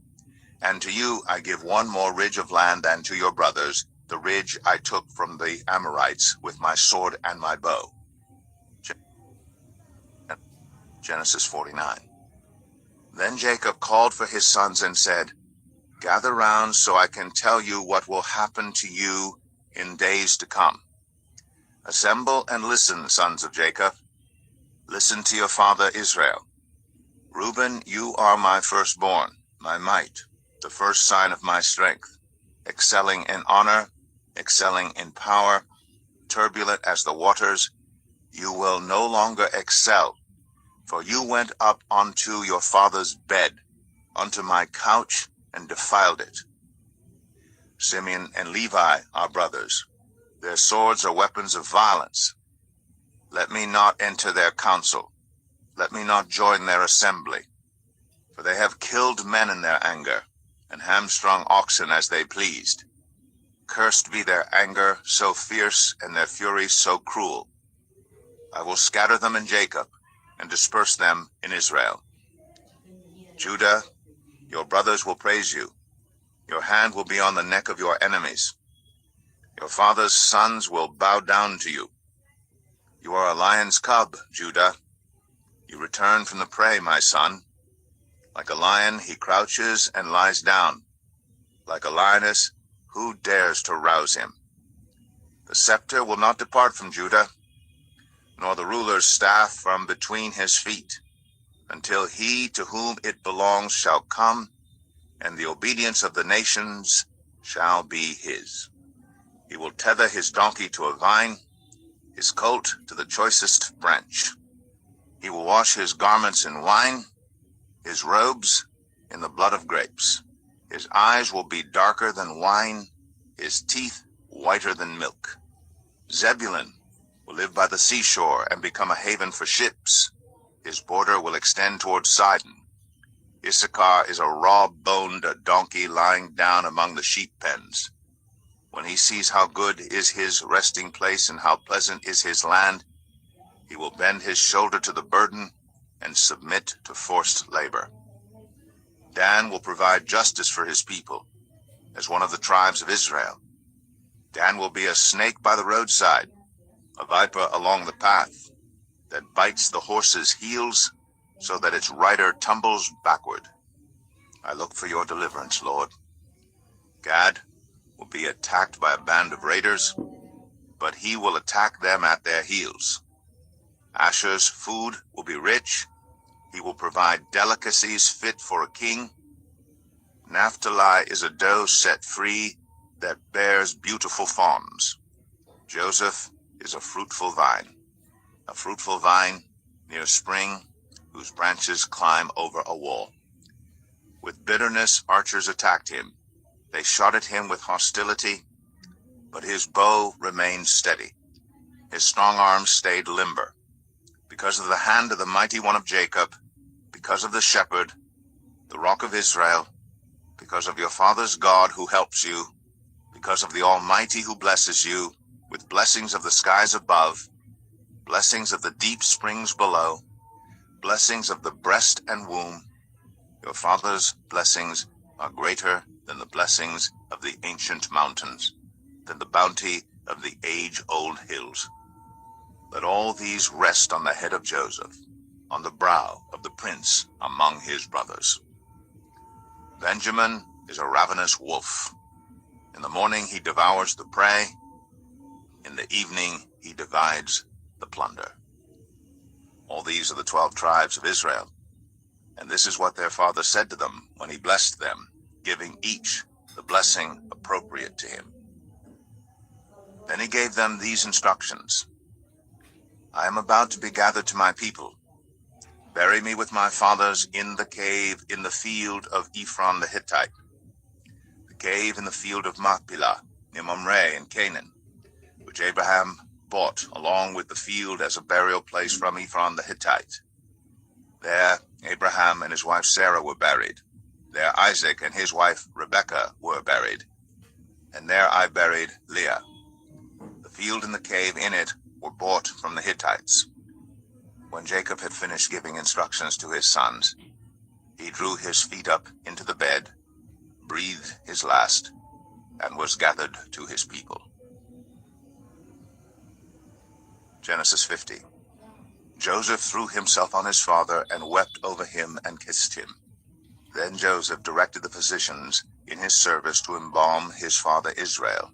And to you I give one more ridge of land than to your brothers, the ridge I took from the Amorites with my sword and my bow. Genesis 49. Then Jacob called for his sons and said, Gather round so I can tell you what will happen to you in days to come. Assemble and listen, sons of Jacob. Listen to your father Israel. Reuben, you are my firstborn, my might, the first sign of my strength, excelling in honor, excelling in power, turbulent as the waters. You will no longer excel, for you went up onto your father's bed, unto my couch, and defiled it. Simeon and Levi are brothers. Their swords are weapons of violence. Let me not enter their council. Let me not join their assembly. For they have killed men in their anger, and hamstrung oxen as they pleased. Cursed be their anger so fierce, and their fury so cruel. I will scatter them in Jacob, and disperse them in Israel. Judah, your brothers will praise you. Your hand will be on the neck of your enemies. Your father's sons will bow down to you. You are a lion's cub, Judah. You return from the prey, my son. Like a lion, he crouches and lies down. Like a lioness, who dares to rouse him? The scepter will not depart from Judah, nor the ruler's staff from between his feet, until he to whom it belongs shall come, and the obedience of the nations shall be his. He will tether his donkey to a vine, his colt to the choicest branch. He will wash his garments in wine, his robes in the blood of grapes. His eyes will be darker than wine, his teeth whiter than milk. Zebulun will live by the seashore and become a haven for ships. His border will extend toward Sidon. Issachar is a raw-boned donkey lying down among the sheep pens. When he sees how good is his resting place and how pleasant is his land, he will bend his shoulder to the burden and submit to forced labor. Dan will provide justice for his people, as one of the tribes of Israel. Dan will be a snake by the roadside, a viper along the path, that bites the horse's heels so that its rider tumbles backward. I look for your deliverance, Lord. Gad will be attacked by a band of raiders, but he will attack them at their heels. Asher's food will be rich. He will provide delicacies fit for a king. Naphtali is a doe set free that bears beautiful fawns. Joseph is a fruitful vine near a spring whose branches climb over a wall. With bitterness archers attacked him. They shot at him with hostility, but his bow remained steady. His strong arm stayed limber. Because of the hand of the mighty one of Jacob, because of the shepherd, the rock of Israel, because of your father's God who helps you, because of the Almighty who blesses you with blessings of the skies above, blessings of the deep springs below, blessings of the breast and womb. Your father's blessings are greater than the blessings of the ancient mountains, than the bounty of the age-old hills. Let all these rest on the head of Joseph, on the brow of the prince among his brothers. Benjamin is a ravenous wolf. In the morning he devours the prey. In the evening he divides the plunder. All these are the 12 tribes of Israel, and this is what their father said to them when he blessed them, giving each the blessing appropriate to him. Then he gave them these instructions. I am about to be gathered to my people. Bury me with my fathers in the cave in the field of Ephron the Hittite. The cave in the field of Machpelah, near Mamre in Canaan, which Abraham bought along with the field as a burial place from Ephron the Hittite. There Abraham and his wife Sarah were buried. There Isaac and his wife Rebekah were buried. And there I buried Leah. The field and the cave in it were bought from the Hittites. When Jacob had finished giving instructions to his sons, he drew his feet up into the bed, breathed his last, and was gathered to his people. Genesis 50. Joseph threw himself on his father and wept over him and kissed him. Then Joseph directed the physicians in his service to embalm his father Israel.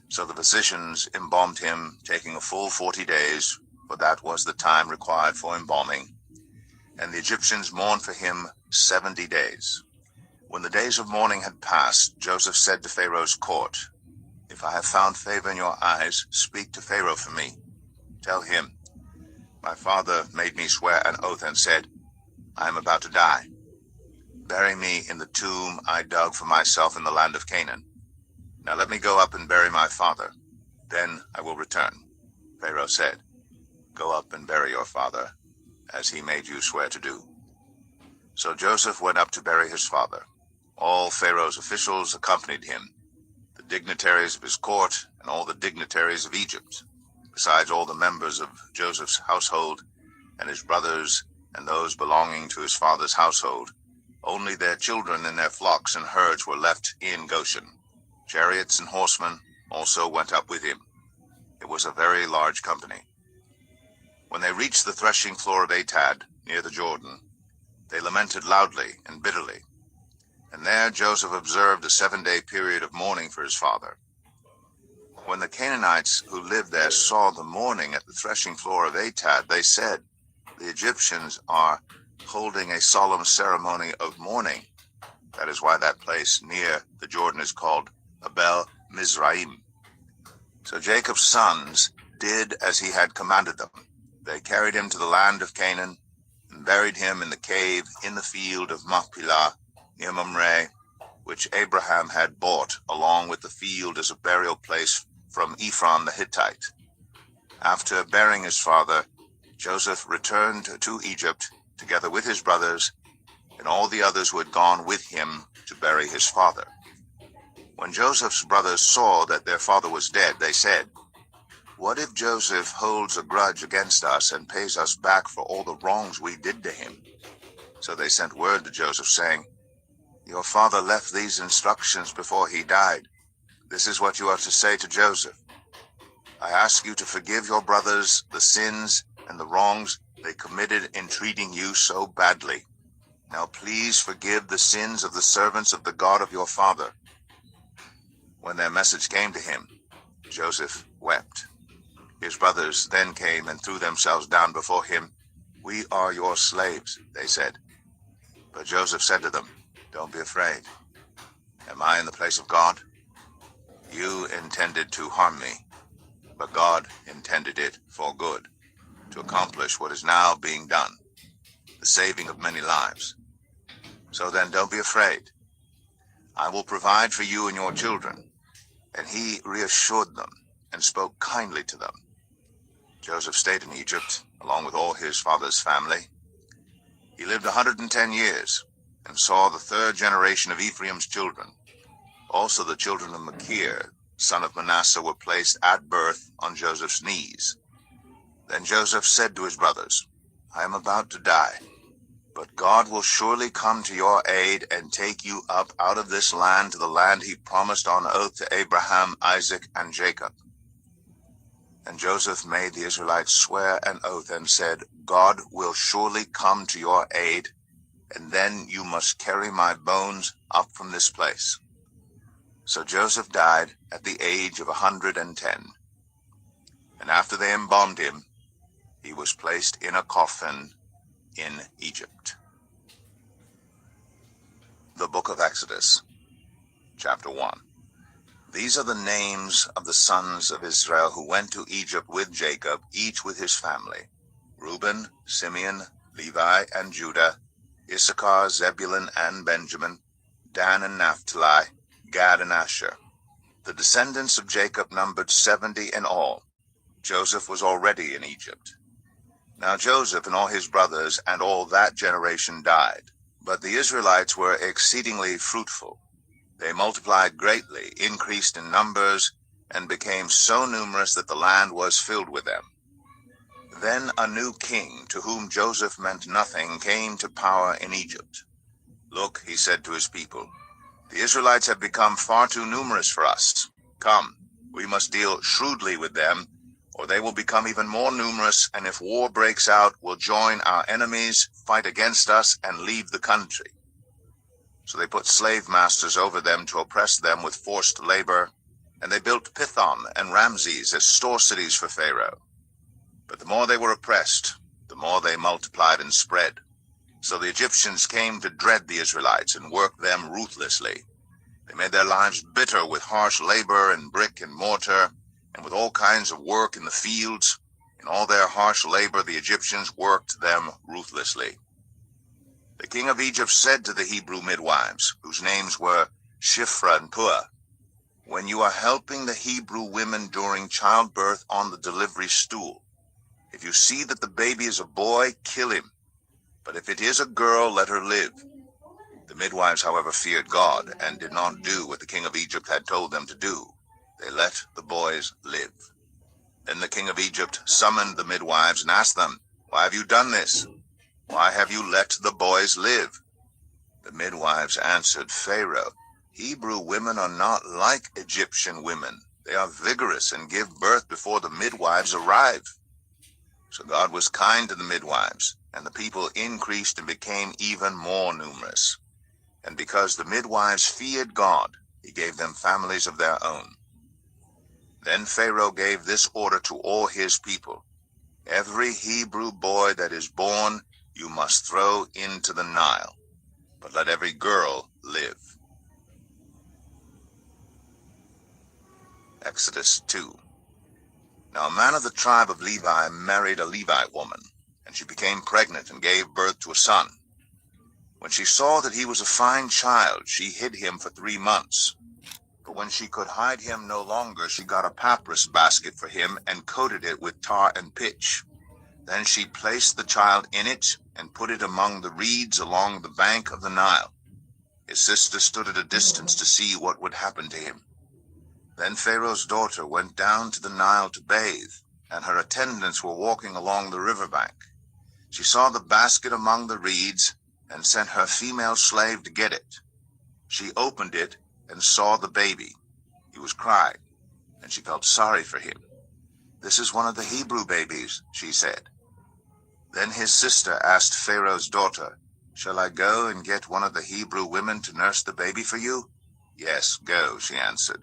So the physicians embalmed him, taking a full 40 days, for that was the time required for embalming. And the Egyptians mourned for him 70 days. When the days of mourning had passed, Joseph said to Pharaoh's court, "If I have found favor in your eyes, speak to Pharaoh for me. Tell him, my father made me swear an oath and said, I am about to die. Bury me in the tomb I dug for myself in the land of Canaan. Now let me go up and bury my father. Then I will return." Pharaoh said, "Go up and bury your father, as he made you swear to do." So Joseph went up to bury his father. All Pharaoh's officials accompanied him, the dignitaries of his court and all the dignitaries of Egypt, besides all the members of Joseph's household and his brothers and those belonging to his father's household. Only their children and their flocks and herds were left in Goshen. Chariots and horsemen also went up with him. It was a very large company. When they reached the threshing floor of Atad, near the Jordan, they lamented loudly and bitterly. And there Joseph observed a 7-day period of mourning for his father. When the Canaanites who lived there saw the mourning at the threshing floor of Atad, they said, "The Egyptians are holding a solemn ceremony of mourning." That is why that place near the Jordan is called Abel Mizraim. So Jacob's sons did as he had commanded them. They carried him to the land of Canaan and buried him in the cave in the field of Machpelah near Mamre, which Abraham had bought along with the field as a burial place from Ephron the Hittite. After burying his father, Joseph returned to Egypt together with his brothers and all the others who had gone with him to bury his father. When Joseph's brothers saw that their father was dead, they said, "What if Joseph holds a grudge against us and pays us back for all the wrongs we did to him?" So they sent word to Joseph, saying, "Your father left these instructions before he died. This is what you are to say to Joseph. I ask you to forgive your brothers the sins and the wrongs they committed in treating you so badly. Now please forgive the sins of the servants of the God of your father." When their message came to him, Joseph wept. His brothers then came and threw themselves down before him. "We are your slaves," they said. But Joseph said to them, "Don't be afraid. Am I in the place of God? You intended to harm me, but God intended it for good, to accomplish what is now being done, the saving of many lives. So then don't be afraid. I will provide for you and your children." And he reassured them and spoke kindly to them. Joseph stayed in Egypt, along with all his father's family. He lived 110 years and saw the 3rd generation of Ephraim's children. Also the children of Machir, son of Manasseh, were placed at birth on Joseph's knees. Then Joseph said to his brothers, "I am about to die, but God will surely come to your aid and take you up out of this land to the land he promised on oath to Abraham, Isaac, and Jacob." And Joseph made the Israelites swear an oath and said, "God will surely come to your aid, and then you must carry my bones up from this place." So Joseph died at the age of 110. And after they embalmed him, he was placed in a coffin in Egypt. The Book of Exodus, Chapter 1. These are the names of the sons of Israel who went to Egypt with Jacob, each with his family: Reuben, Simeon, Levi, and Judah, Issachar, Zebulun, and Benjamin, Dan and Naphtali, Gad and Asher. The descendants of Jacob numbered 70 in all. Joseph was already in Egypt. Now Joseph and all his brothers and all that generation died, but the Israelites were exceedingly fruitful. They multiplied greatly, increased in numbers, and became so numerous that the land was filled with them. Then a new king, to whom Joseph meant nothing, came to power in Egypt. Look, he said to his people, the Israelites have become far too numerous for us. Come, we must deal shrewdly with them, or they will become even more numerous, and if war breaks out, will join our enemies, fight against us, and leave the country. So they put slave masters over them to oppress them with forced labor, and they built Pithom and Ramses as store cities for Pharaoh. But the more they were oppressed, the more they multiplied and spread. So the Egyptians came to dread the Israelites and worked them ruthlessly. They made their lives bitter with harsh labor and brick and mortar, and with all kinds of work in the fields. In all their harsh labor, the Egyptians worked them ruthlessly. The king of Egypt said to the Hebrew midwives, whose names were Shiphrah and Puah, when you are helping the Hebrew women during childbirth on the delivery stool, if you see that the baby is a boy, kill him. But if it is a girl, let her live. The midwives, however, feared God and did not do what the king of Egypt had told them to do. They let the boys live. Then the king of Egypt summoned the midwives and asked them, why have you done this? Why have you let the boys live? The midwives answered Pharaoh, Hebrew women are not like Egyptian women. They are vigorous and give birth before the midwives arrive. So God was kind to the midwives, and the people increased and became even more numerous. And because the midwives feared God, he gave them families of their own. Then Pharaoh gave this order to all his people, every Hebrew boy that is born you must throw into the Nile, but let every girl live. Exodus 2. Now a man of the tribe of Levi married a Levite woman, and she became pregnant and gave birth to a son. When she saw that he was a fine child, she hid him for 3 months. But when she could hide him no longer, she got a papyrus basket for him and coated it with tar and pitch. Then she placed the child in it and put it among the reeds along the bank of the Nile. His sister stood at a distance to see what would happen to him. Then Pharaoh's daughter went down to the Nile to bathe, and her attendants were walking along the riverbank. She saw the basket among the reeds and sent her female slave to get it. She opened it and saw the baby. He was crying, and she felt sorry for him. This is one of the Hebrew babies, she said. Then his sister asked Pharaoh's daughter, shall I go and get one of the Hebrew women to nurse the baby for you? Yes, go, she answered.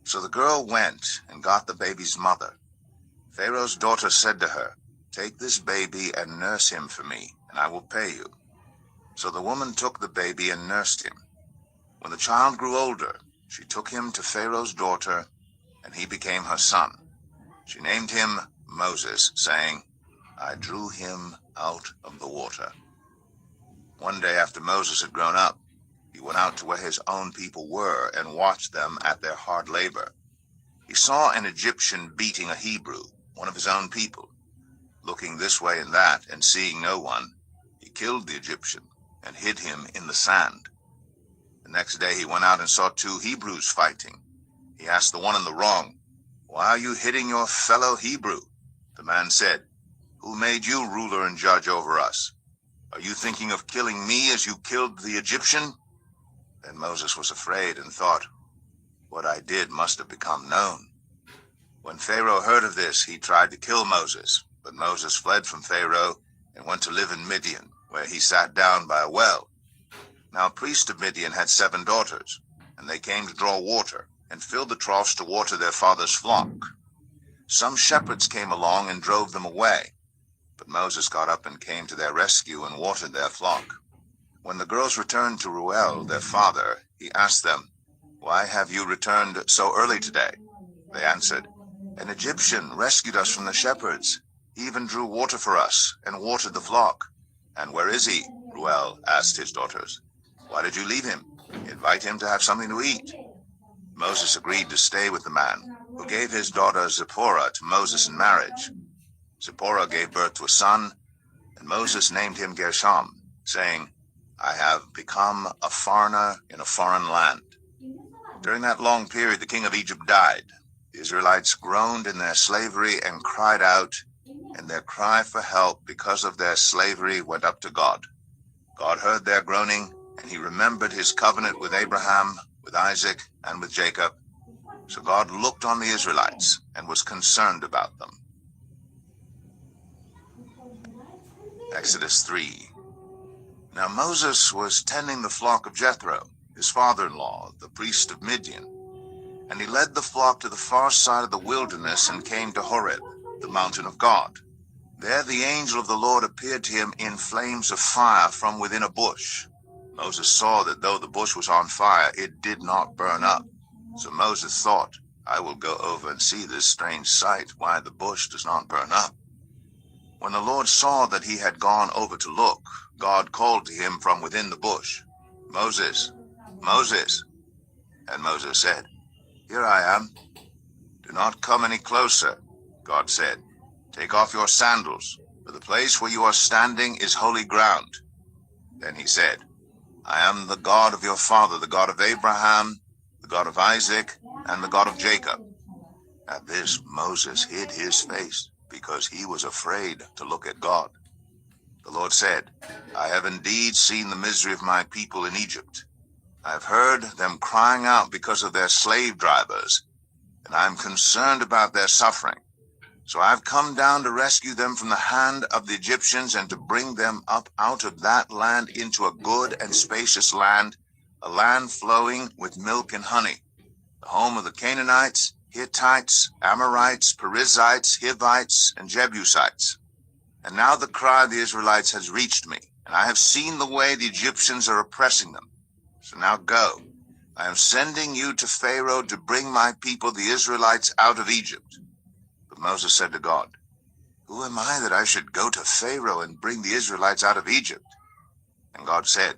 So the girl went and got the baby's mother. Pharaoh's daughter said to her, take this baby and nurse him for me, and I will pay you. So the woman took the baby and nursed him. When the child grew older, she took him to Pharaoh's daughter, and he became her son. She named him Moses, saying, I drew him out of the water. One day after Moses had grown up, he went out to where his own people were and watched them at their hard labor. He saw an Egyptian beating a Hebrew, one of his own people. Looking this way and that and seeing no one, he killed the Egyptian and hid him in the sand. The next day he went out and saw 2 Hebrews fighting. He asked the one in the wrong, why are you hitting your fellow Hebrew? The man said, who made you ruler and judge over us? Are you thinking of killing me as you killed the Egyptian? Then Moses was afraid and thought, what I did must have become known. When Pharaoh heard of this, he tried to kill Moses, but Moses fled from Pharaoh and went to live in Midian, where he sat down by a well. Now a priest of Midian had 7 daughters, and they came to draw water, and filled the troughs to water their father's flock. Some shepherds came along and drove them away, but Moses got up and came to their rescue and watered their flock. When the girls returned to Reuel, their father, he asked them, why have you returned so early today? They answered, an Egyptian rescued us from the shepherds. He even drew water for us and watered the flock. And where is he? Reuel asked his daughters. Why did you leave him? Invite him to have something to eat. Moses agreed to stay with the man, who gave his daughter Zipporah to Moses in marriage. Zipporah gave birth to a son, and Moses named him Gershom, saying, I have become a foreigner in a foreign land. During that long period, the king of Egypt died. The Israelites groaned in their slavery and cried out, and their cry for help because of their slavery went up to God. God heard their groaning, and he remembered his covenant with Abraham, with Isaac, and with Jacob. So God looked on the Israelites and was concerned about them. Exodus 3. Now Moses was tending the flock of Jethro, his father-in-law, the priest of Midian. And he led the flock to the far side of the wilderness and came to Horeb, the mountain of God. There the angel of the Lord appeared to him in flames of fire from within a bush. Moses saw that though the bush was on fire, it did not burn up. So Moses thought, I will go over and see this strange sight, why the bush does not burn up. When the Lord saw that he had gone over to look, God called to him from within the bush, Moses, Moses. And Moses said, Here I am. Do not come any closer, God said. Take off your sandals, for the place where you are standing is holy ground. Then he said, I am the God of your father, the God of Abraham, the God of Isaac, and the God of Jacob. At this Moses hid his face, because he was afraid to look at God. The Lord said, I have indeed seen the misery of my people in Egypt. I have heard them crying out because of their slave drivers, and I am concerned about their suffering. So I have come down to rescue them from the hand of the Egyptians and to bring them up out of that land into a good and spacious land, a land flowing with milk and honey, the home of the Canaanites, Hittites, Amorites, Perizzites, Hivites, and Jebusites. And now the cry of the Israelites has reached me, and I have seen the way the Egyptians are oppressing them. So now go. I am sending you to Pharaoh to bring my people, the Israelites, out of Egypt. But Moses said to God, Who am I that I should go to Pharaoh and bring the Israelites out of Egypt? And God said,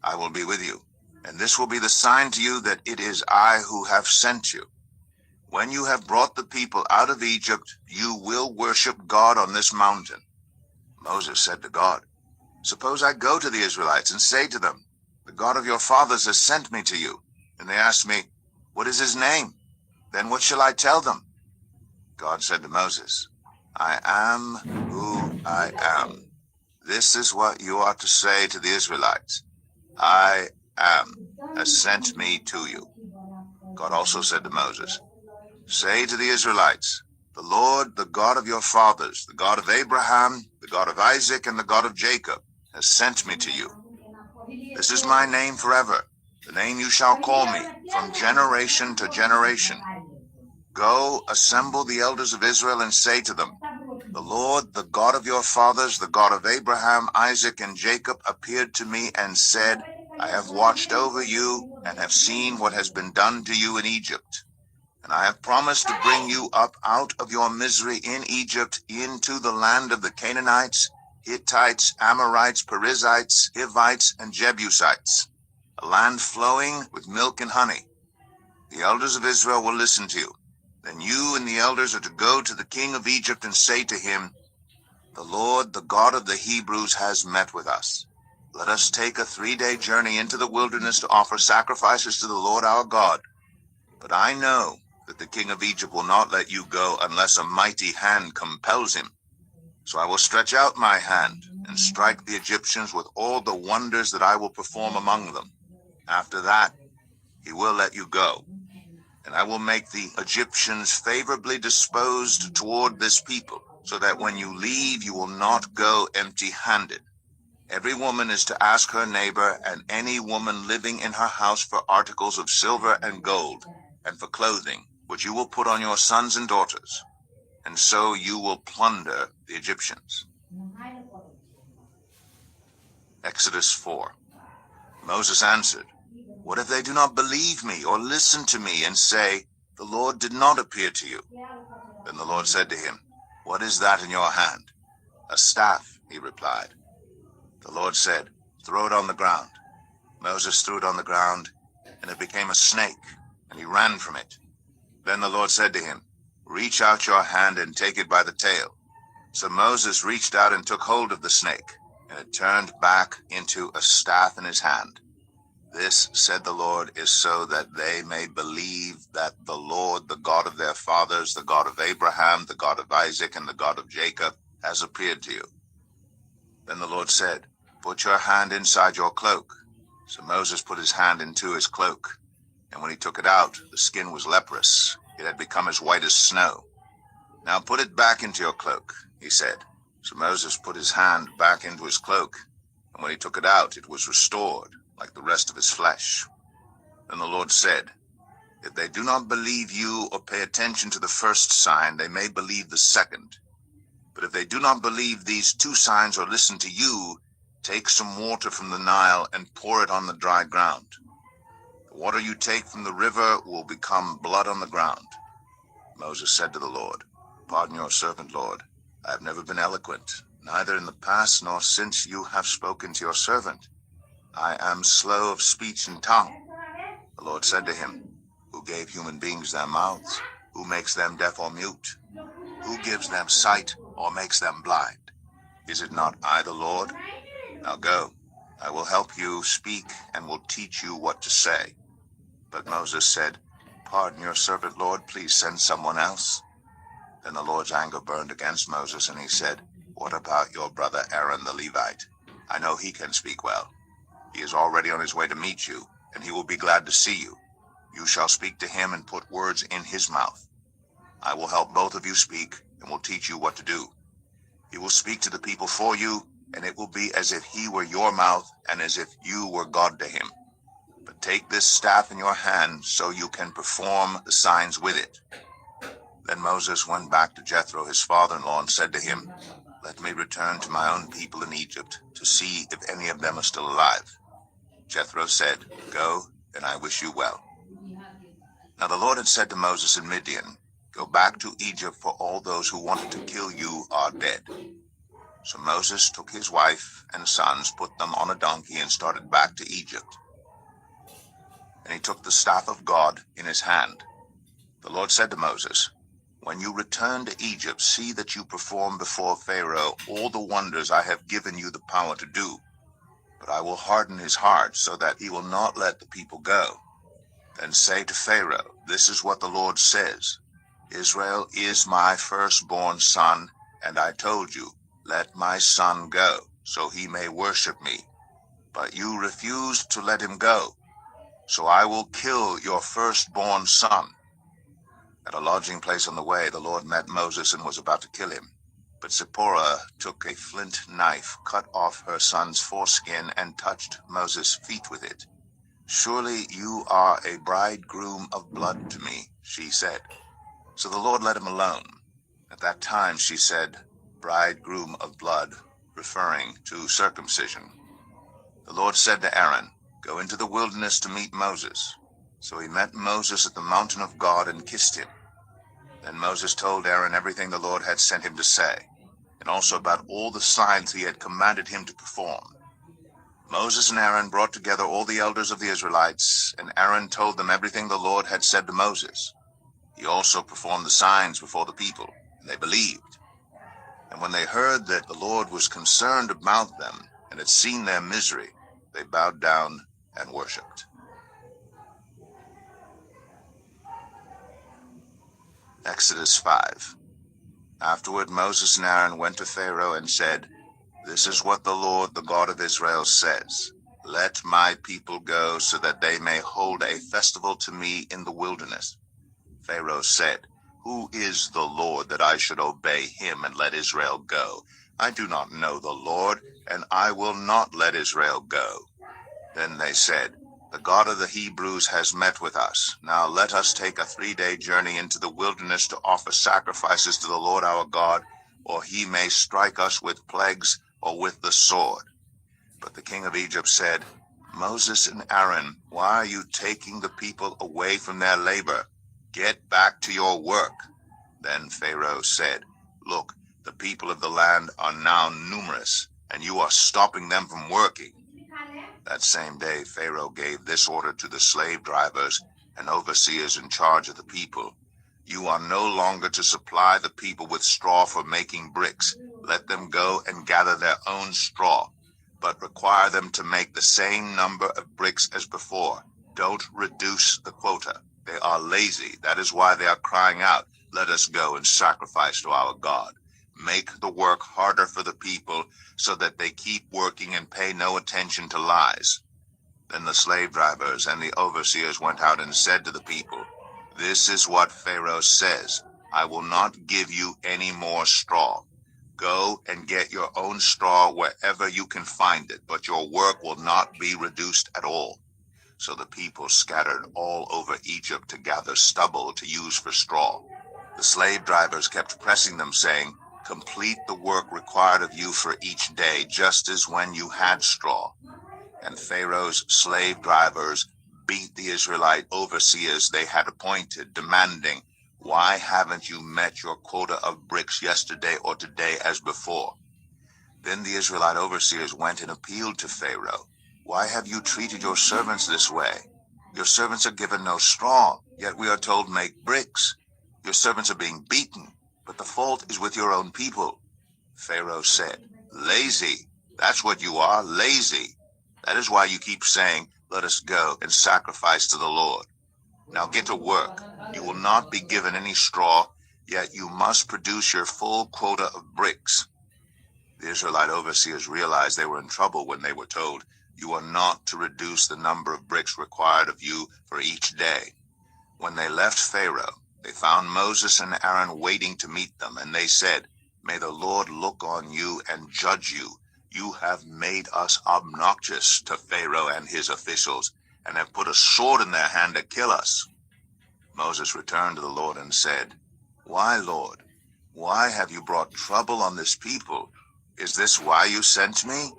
I will be with you, and this will be the sign to you that it is I who have sent you. When you have brought the people out of Egypt, you will worship God on this mountain. Moses said to God, Suppose I go to the Israelites and say to them, The God of your fathers has sent me to you. And they ask me, What is his name? Then what shall I tell them? God said to Moses, I am who I am. This is what you are to say to the Israelites. I am has sent me to you. God also said to Moses, Say to the Israelites, The Lord, the God of your fathers, the God of Abraham, the God of Isaac, and the God of Jacob, has sent me to you. This is my name forever, the name you shall call me from generation to generation. Go, assemble the elders of Israel and say to them, The Lord, the God of your fathers, the God of Abraham, Isaac, and Jacob, appeared to me and said, I have watched over you and have seen what has been done to you in Egypt. And I have promised to bring you up out of your misery in Egypt into the land of the Canaanites, Hittites, Amorites, Perizzites, Hivites, and Jebusites, a land flowing with milk and honey. The elders of Israel will listen to you. Then you and the elders are to go to the king of Egypt and say to him, The Lord, the God of the Hebrews, has met with us. Let us take a 3-day journey into the wilderness to offer sacrifices to the Lord our God. But I know that the king of Egypt will not let you go unless a mighty hand compels him. So I will stretch out my hand and strike the Egyptians with all the wonders that I will perform among them. After that, he will let you go. And I will make the Egyptians favorably disposed toward this people, so that when you leave, you will not go empty-handed. Every woman is to ask her neighbor and any woman living in her house for articles of silver and gold, and for clothing, which you will put on your sons and daughters. And so you will plunder the Egyptians. Exodus 4. Moses answered, What if they do not believe me or listen to me and say, The Lord did not appear to you? Then the Lord said to him, What is that in your hand? A staff, he replied. The Lord said, Throw it on the ground. Moses threw it on the ground, and it became a snake. and he ran from it. Then the Lord said to him, "Reach out your hand and take it by the tail." So Moses reached out and took hold of the snake, and it turned back into a staff in his hand. "This," said the Lord, "is so that they may believe that the Lord, the God of their fathers, the God of Abraham, the God of Isaac, and the God of Jacob, has appeared to you." Then the Lord said, "Put your hand inside your cloak." So Moses put his hand into his cloak, and when he took it out, the skin was leprous. It had become as white as snow. "Now put it back into your cloak," he said. So Moses put his hand back into his cloak, and when he took it out, it was restored, like the rest of his flesh. Then the Lord said, "If they do not believe you or pay attention to the first sign, they may believe the second. But if they do not believe these two signs or listen to you, take some water from the Nile and pour it on the dry ground. The water you take from the river will become blood on the ground." Moses said to the Lord, "Pardon your servant, Lord. I have never been eloquent, neither in the past nor since you have spoken to your servant. I am slow of speech and tongue." The Lord said to him, "Who gave human beings their mouths? Who makes them deaf or mute? Who gives them sight or makes them blind? Is it not I, the Lord? Now go, I will help you speak and will teach you what to say." But Moses said, "Pardon your servant, Lord. Please send someone else." Then the Lord's anger burned against Moses, and he said, "What about your brother Aaron the Levite? I know he can speak well. He is already on his way to meet you, and he will be glad to see you. You shall speak to him and put words in his mouth. I will help both of you speak and will teach you what to do. He will speak to the people for you, and it will be as if he were your mouth and as if you were God to him. But take this staff in your hand so you can perform the signs with it." Then Moses went back to Jethro, his father-in-law, and said to him, "Let me return to my own people in Egypt to see if any of them are still alive." Jethro said, "Go, and I wish you well." Now the Lord had said to Moses in Midian, "Go back to Egypt, for all those who wanted to kill you are dead." So Moses took his wife and sons, put them on a donkey, and started back to Egypt. And he took the staff of God in his hand. The Lord said to Moses, "When you return to Egypt, see that you perform before Pharaoh all the wonders I have given you the power to do. But I will harden his heart so that he will not let the people go. Then say to Pharaoh, 'This is what the Lord says. Israel is my firstborn son, and I told you, let my son go, so he may worship me. But you refused to let him go. So I will kill your firstborn son.'" At a lodging place on the way, the Lord met Moses and was about to kill him. But Zipporah took a flint knife, cut off her son's foreskin, and touched Moses' feet with it. "Surely you are a bridegroom of blood to me," she said. So the Lord let him alone. At that time she said, "Bridegroom of blood," referring to circumcision. The Lord said to Aaron, "Go into the wilderness to meet Moses." So he met Moses at the mountain of God and kissed him. Then Moses told Aaron everything the Lord had sent him to say, and also about all the signs he had commanded him to perform. Moses and Aaron brought together all the elders of the Israelites, and Aaron told them everything the Lord had said to Moses. He also performed the signs before the people, and they believed. And when they heard that the Lord was concerned about them and had seen their misery, they bowed down and worshipped. Exodus 5. Afterward Moses and Aaron went to Pharaoh and said, "This is what the Lord, the God of Israel, says. Let my people go so that they may hold a festival to me in the wilderness." Pharaoh said, "Who is the Lord that I should obey him and let Israel go? I do not know the Lord, and I will not let Israel go." Then they said, "The God of the Hebrews has met with us. Now let us take a 3-day journey into the wilderness to offer sacrifices to the Lord our God, or he may strike us with plagues or with the sword." But the king of Egypt said, "Moses and Aaron, why are you taking the people away from their labor? Get back to your work." Then Pharaoh said, "Look, the people of the land are now numerous, and you are stopping them from working." That same day Pharaoh gave this order to the slave drivers, and overseers in charge of the people. You are no longer to supply the people with straw for making bricks. Let them go and gather their own straw, but require them to make the same number of bricks as before. Don't reduce the quota. They are lazy. That is why they are crying out, let us go and sacrifice to our God. Make the work harder for the people so that they keep working and pay no attention to lies. Then the slave drivers and the overseers went out and said to the people, this is what Pharaoh says, I will not give you any more straw. Go and get your own straw wherever you can find it, but your work will not be reduced at all. So the people scattered all over Egypt to gather stubble to use for straw. The slave drivers kept pressing them, saying, complete the work required of you for each day, just as when you had straw. And Pharaoh's slave drivers beat the Israelite overseers they had appointed, demanding, why haven't you met your quota of bricks yesterday or today as before? Then the Israelite overseers went and appealed to Pharaoh. Why have you treated your servants this way? Your servants are given no straw, yet we are told make bricks. Your servants are being beaten, but the fault is with your own people. Pharaoh said, lazy. That's what you are, lazy. That is why you keep saying, let us go and sacrifice to the Lord. Now get to work. You will not be given any straw, yet you must produce your full quota of bricks. The Israelite overseers realized they were in trouble when they were told, you are not to reduce the number of bricks required of you for each day. When they left Pharaoh, they found Moses and Aaron waiting to meet them, and they said, may the Lord look on you and judge you. You have made us obnoxious to Pharaoh and his officials, and have put a sword in their hand to kill us. Moses returned to the Lord and said, why, Lord? Why have you brought trouble on this people? Is this why you sent me?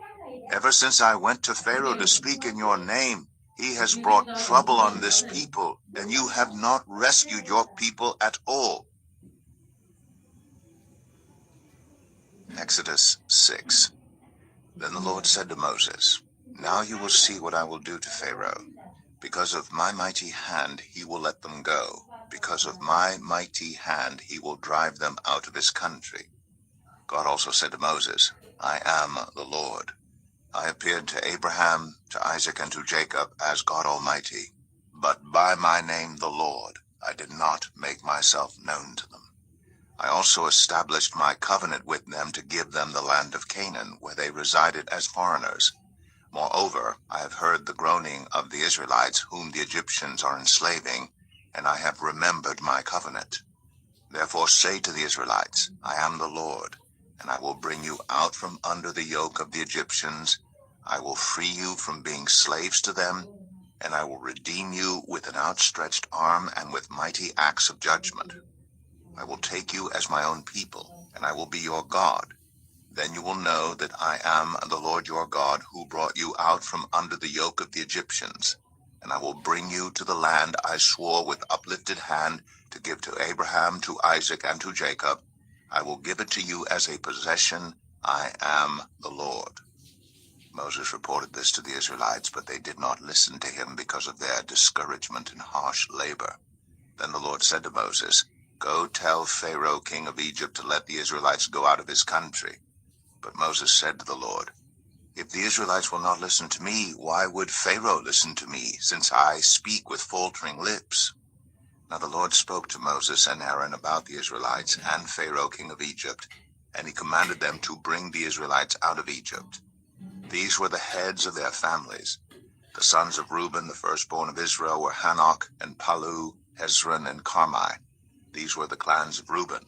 Ever since I went to Pharaoh to speak in your name, he has brought trouble on this people, and you have not rescued your people at all. Exodus 6. Then the Lord said to Moses, now you will see what I will do to Pharaoh. Because of my mighty hand he will let them go. Because of my mighty hand he will drive them out of his country. God also said to Moses, I am the Lord. I appeared to Abraham, to Isaac, and to Jacob as God Almighty, but by my name the Lord I did not make myself known to them. I also established my covenant with them to give them the land of Canaan, where they resided as foreigners. Moreover, I have heard the groaning of the Israelites, whom the Egyptians are enslaving, and I have remembered my covenant. Therefore say to the Israelites, I am the Lord, and I will bring you out from under the yoke of the Egyptians. I will free you from being slaves to them, and I will redeem you with an outstretched arm and with mighty acts of judgment. I will take you as my own people, and I will be your God. Then you will know that I am the Lord your God, who brought you out from under the yoke of the Egyptians. And I will bring you to the land I swore with uplifted hand to give to Abraham, to Isaac, and to Jacob. I will give it to you as a possession. I am the Lord. Moses reported this to the Israelites, but they did not listen to him because of their discouragement and harsh labor. Then the Lord said to Moses, go tell Pharaoh, king of Egypt, to let the Israelites go out of his country. But Moses said to the Lord, if the Israelites will not listen to me, why would Pharaoh listen to me, since I speak with faltering lips? Now the Lord spoke to Moses and Aaron about the Israelites and Pharaoh, king of Egypt, and he commanded them to bring the Israelites out of Egypt. These were the heads of their families. The sons of Reuben, the firstborn of Israel, were Hanok and Palu, Hezron and Carmi. These were the clans of Reuben.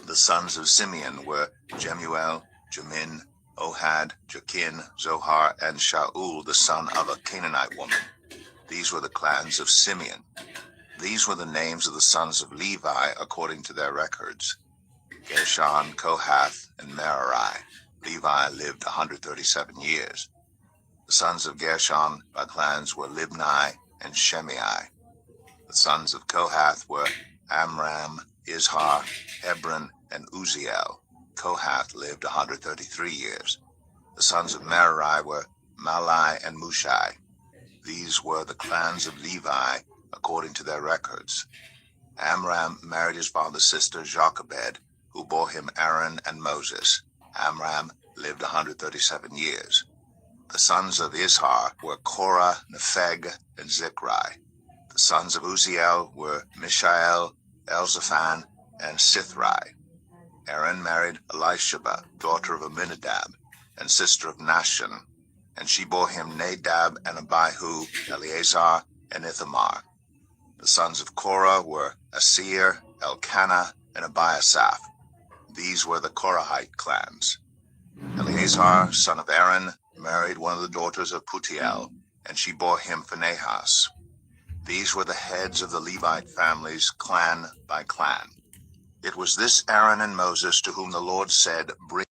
The sons of Simeon were Jemuel, Jamin, Ohad, Jachin, Zohar, and Shaul, the son of a Canaanite woman. These were the clans of Simeon. These were the names of the sons of Levi according to their records: Gershon, Kohath, and Merari. Levi lived 137 years. The sons of Gershon by clans were Libni and Shimei. The sons of Kohath were Amram, Izhar, Hebron, and Uziel. Kohath lived 133 years. The sons of Merari were Malai and Mushai. These were the clans of Levi according to their records. Amram married his father's sister Jochebed, who bore him Aaron and Moses. Amram lived 137 years. The sons of Izhar were Korah, Nepheg, and Zikri. The sons of Uziel were Mishael, Elzaphan, and Sithri. Aaron married Elisheba, daughter of Aminadab, and sister of Nahshon, and she bore him Nadab and Abihu, Eleazar, and Ithamar. The sons of Korah were Asir, Elkanah, and Abiasaph. These were the Korahite clans. Eleazar, son of Aaron, married one of the daughters of Putiel, and she bore him Phinehas. These were the heads of the Levite families, clan by clan. It was this Aaron and Moses to whom the Lord said, "Bring